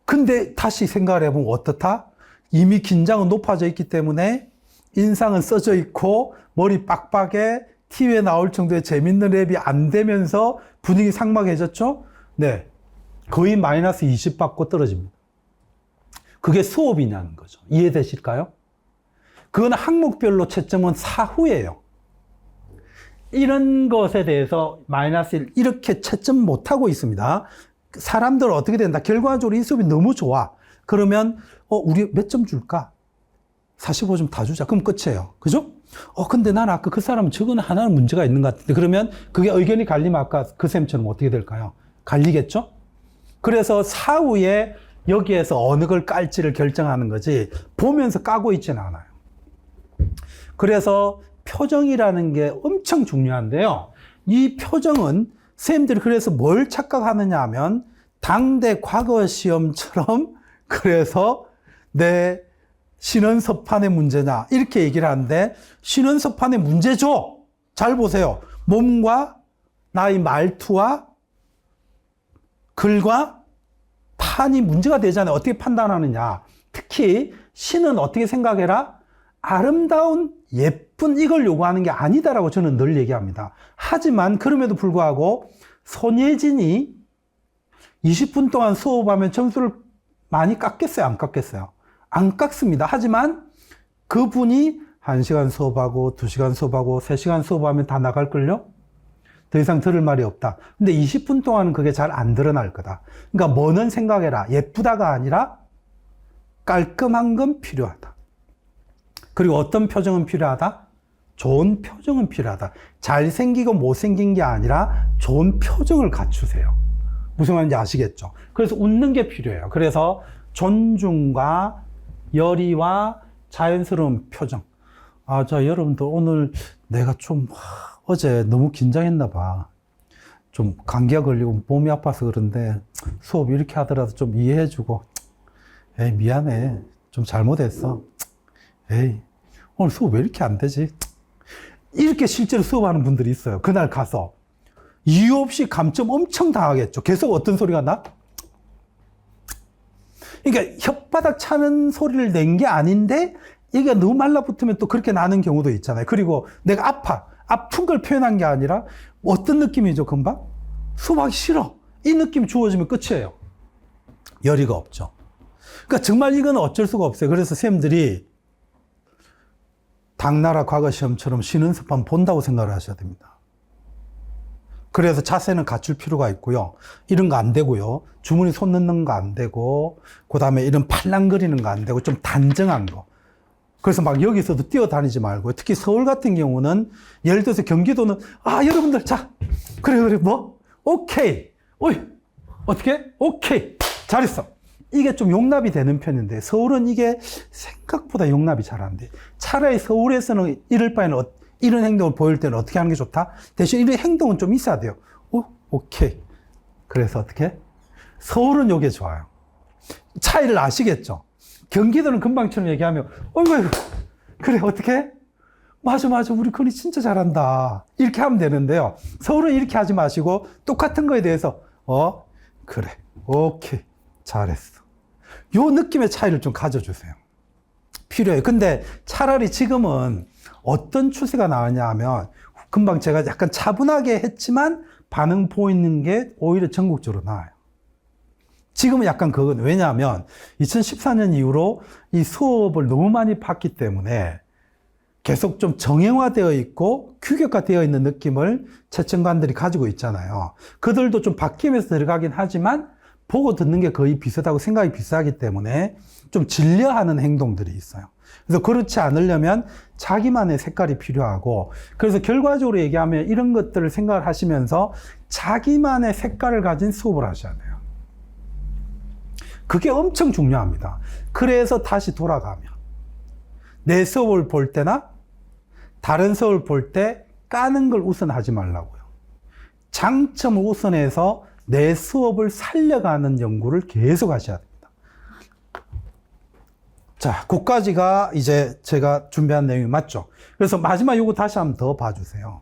근데 다시 생각을 해보면 어떻다? 이미 긴장은 높아져 있기 때문에 인상은 써져 있고 머리 빡빡에 TV에 나올 정도의 재밌는 랩이 안 되면서 분위기 삭막해졌죠? 네. 거의 마이너스 20 받고 떨어집니다. 그게 수업이냐는 거죠. 이해되실까요? 그건 항목별로 채점은 사후예요. 이런 것에 대해서 마이너스 1 이렇게 채점 못하고 있습니다. 사람들은 어떻게 된다? 결과적으로 이 수업이 너무 좋아. 그러면 우리 몇 점 줄까? 45점 다 주자. 그럼 끝이에요. 그죠? 근데 난 아까 그 사람은 저거는 하나는 문제가 있는 것 같은데 그러면 그게 의견이 갈리면 아까 그 쌤처럼 어떻게 될까요? 갈리겠죠? 그래서 사후에 여기에서 어느 걸 깔지를 결정하는 거지 보면서 까고 있지는 않아요. 그래서 표정이라는 게 엄청 중요한데요. 이 표정은 선생님들이 그래서 뭘 착각하느냐 하면 당대 과거 시험처럼 그래서 내 신원서판의 문제냐 이렇게 얘기를 하는데 신원서판의 문제죠. 잘 보세요. 몸과 나의 말투와 글과 판이 문제가 되잖아요. 어떻게 판단하느냐. 특히 시는 어떻게 생각해라? 아름다운 예쁜 이걸 요구하는 게 아니다라고 저는 늘 얘기합니다. 하지만 그럼에도 불구하고 손예진이 20분 동안 수업하면 점수를 많이 깎겠어요? 안 깎겠어요? 안 깎습니다. 하지만 그분이 1시간 수업하고 2시간 수업하고 3시간 수업하면 다 나갈걸요? 더 이상 들을 말이 없다. 근데 20분 동안은 그게 잘 안 드러날 거다. 그러니까 뭐는 생각해라. 예쁘다가 아니라 깔끔한 건 필요하다. 그리고 어떤 표정은 필요하다? 좋은 표정은 필요하다. 잘생기고 못생긴 게 아니라 좋은 표정을 갖추세요. 무슨 말인지 아시겠죠? 그래서 웃는 게 필요해요. 그래서 존중과 열의와 자연스러운 표정. 여러분들 오늘 내가 좀 어제 너무 긴장했나 봐. 좀 감기가 걸리고 몸이 아파서 그런데 수업 이렇게 하더라도 좀 이해해주고, 에이 미안해, 좀 잘못했어, 에이 오늘 수업 왜 이렇게 안 되지, 이렇게 실제로 수업하는 분들이 있어요. 그날 가서 이유 없이 감점 엄청 당하겠죠. 계속 어떤 소리가 나? 그러니까 혓바닥 차는 소리를 낸 게 아닌데 얘가 너무 말라붙으면 또 그렇게 나는 경우도 있잖아요. 그리고 내가 아픈 걸 표현한 게 아니라 어떤 느낌이죠, 금방? 수업하기 싫어. 이 느낌 주어지면 끝이에요. 열의가 없죠. 그러니까 정말 이건 어쩔 수가 없어요. 그래서 선생님들이 당나라 과거 시험처럼 쉬는 습관 본다고 생각을 하셔야 됩니다. 그래서 자세는 갖출 필요가 있고요. 이런 거 안 되고요. 주머니 손 넣는 거 안 되고, 그 다음에 이런 팔랑거리는 거 안 되고, 좀 단정한 거. 그래서 막 여기서도 뛰어다니지 말고, 특히 서울 같은 경우는, 예를 들어서 경기도는, 여러분들, 자, 그래, 뭐? 오케이. 어이, 어떻게? 오케이. 잘했어. 이게 좀 용납이 되는 편인데, 서울은 이게 생각보다 용납이 잘 안 돼. 차라리 서울에서는 이럴 바에는 이런 행동을 보일 때는 어떻게 하는 게 좋다? 대신 이런 행동은 좀 있어야 돼요. 오케이. 그래서 어떻게? 서울은 이게 좋아요. 차이를 아시겠죠? 경기도는 금방처럼 얘기하면, 어이구, 그래, 어떻게? 맞아, 우리 건이 진짜 잘한다. 이렇게 하면 되는데요. 서울은 이렇게 하지 마시고, 똑같은 거에 대해서, 그래, 오케이, 잘했어. 요 느낌의 차이를 좀 가져주세요. 필요해요. 근데 차라리 지금은 어떤 추세가 나왔냐 하면, 금방 제가 약간 차분하게 했지만, 반응 보이는 게 오히려 전국적으로 나아요. 지금은 약간 그건, 왜냐하면 2014년 이후로 이 수업을 너무 많이 봤기 때문에 계속 좀 정형화되어 있고 규격화되어 있는 느낌을 채점관들이 가지고 있잖아요. 그들도 좀 바뀌면서 들어가긴 하지만 보고 듣는 게 거의 비슷하고 생각이 비슷하기 때문에 좀 질려하는 행동들이 있어요. 그래서 그렇지 않으려면 자기만의 색깔이 필요하고, 그래서 결과적으로 얘기하면 이런 것들을 생각을 하시면서 자기만의 색깔을 가진 수업을 하셔야 돼요. 그게 엄청 중요합니다. 그래서 다시 돌아가면 내 수업을 볼 때나 다른 수업을 볼 때 까는 걸 우선하지 말라고요. 장점을 우선해서 내 수업을 살려가는 연구를 계속 하셔야 됩니다. 자, 그까지가 이제 제가 준비한 내용이 맞죠? 그래서 마지막 요거 다시 한번 더 봐주세요.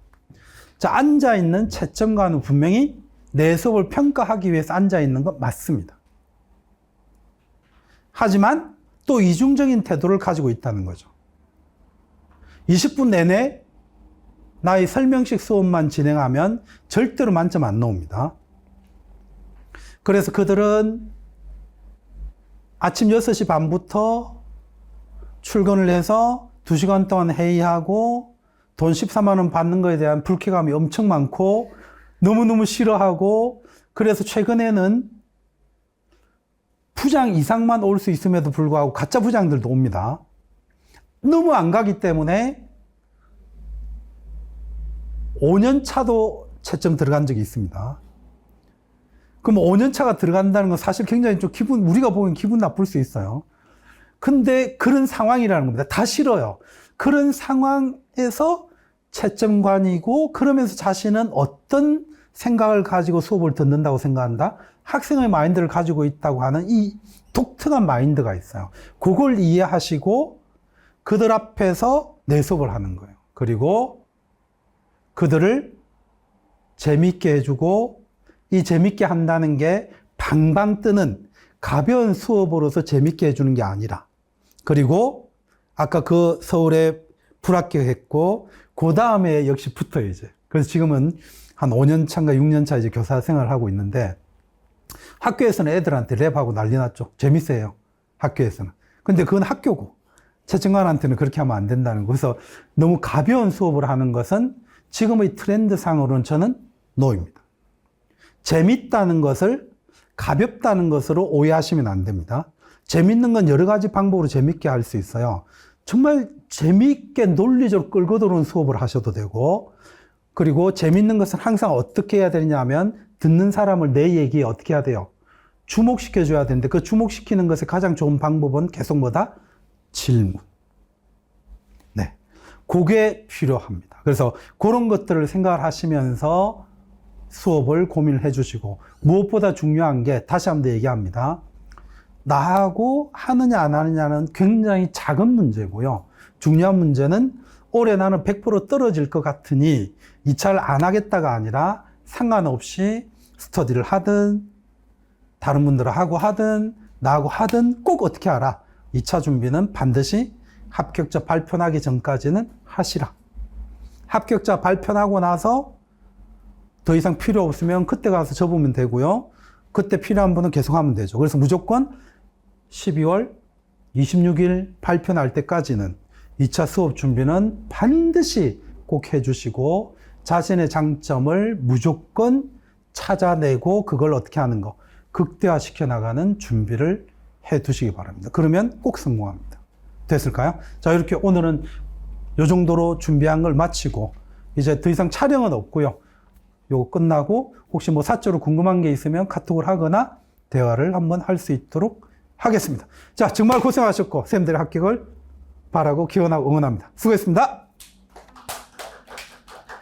자, 앉아있는 채점관은 분명히 내 수업을 평가하기 위해서 앉아있는 건 맞습니다. 하지만 또 이중적인 태도를 가지고 있다는 거죠. 20분 내내 나의 설명식 수업만 진행하면 절대로 만점 안 나옵니다. 그래서 그들은 아침 6시 반부터 출근을 해서 2시간 동안 회의하고 돈 14만 원 받는 거에 대한 불쾌감이 엄청 많고 너무너무 싫어하고, 그래서 최근에는 부장 이상만 올 수 있음에도 불구하고 가짜 부장들도 옵니다. 너무 안 가기 때문에 5년 차도 채점 들어간 적이 있습니다. 그럼 5년 차가 들어간다는 건 사실 굉장히 좀 우리가 보기엔 기분 나쁠 수 있어요. 근데 그런 상황이라는 겁니다. 다 싫어요. 그런 상황에서 채점관이고, 그러면서 자신은 어떤 생각을 가지고 수업을 듣는다고 생각한다? 학생의 마인드를 가지고 있다고 하는 이 독특한 마인드가 있어요. 그걸 이해하시고 그들 앞에서 내 수업을 하는 거예요. 그리고 그들을 재미있게 해주고 이 재밌게 한다는 게 방방 뜨는 가벼운 수업으로서 재밌게 해주는 게 아니라, 그리고 아까 그 서울에 불합격했고 그 다음에 역시 붙어요 이제. 그래서 지금은 한 5년 차인가 6년 차 이제 교사 생활을 하고 있는데, 학교에서는 애들한테 랩하고 난리 났죠. 재밌어요, 학교에서는. 근데 그건 학교고 채증관한테는 그렇게 하면 안 된다는 거. 그래서 너무 가벼운 수업을 하는 것은 지금의 트렌드상으로는 저는 노입니다. 재밌다는 것을 가볍다는 것으로 오해하시면 안 됩니다. 재밌는 건 여러 가지 방법으로 재밌게 할 수 있어요. 정말 재밌게 논리적으로 끌고 들어오는 수업을 하셔도 되고, 그리고 재밌는 것은 항상 어떻게 해야 되냐 하면 듣는 사람을 내 얘기에 어떻게 해야 돼요? 주목시켜 줘야 되는데, 그 주목시키는 것의 가장 좋은 방법은 계속 뭐다? 질문. 네. 그게 필요합니다. 그래서 그런 것들을 생각을 하시면서 수업을 고민을 해 주시고, 무엇보다 중요한 게, 다시 한번 얘기합니다. 나하고 하느냐 안 하느냐는 굉장히 작은 문제고요. 중요한 문제는 올해 나는 100% 떨어질 것 같으니 2차를 안 하겠다가 아니라 상관없이 스터디를 하든 다른 분들하고 하든 나하고 하든 꼭 어떻게 하라. 2차 준비는 반드시 합격자 발표하기 전까지는 하시라. 합격자 발표하고 나서 더 이상 필요 없으면 그때 가서 접으면 되고요. 그때 필요한 분은 계속 하면 되죠. 그래서 무조건 12월 26일 발표 날 때까지는 2차 수업 준비는 반드시 꼭 해주시고, 자신의 장점을 무조건 찾아내고 그걸 어떻게 하는 거, 극대화시켜 나가는 준비를 해 두시기 바랍니다. 그러면 꼭 성공합니다. 됐을까요? 자, 이렇게 오늘은 이 정도로 준비한 걸 마치고, 이제 더 이상 촬영은 없고요. 요거 끝나고 혹시 뭐 사적으로 궁금한 게 있으면 카톡을 하거나 대화를 한번 할 수 있도록 하겠습니다. 자, 정말 고생하셨고 쌤들의 합격을 바라고 기원하고 응원합니다. 수고했습니다.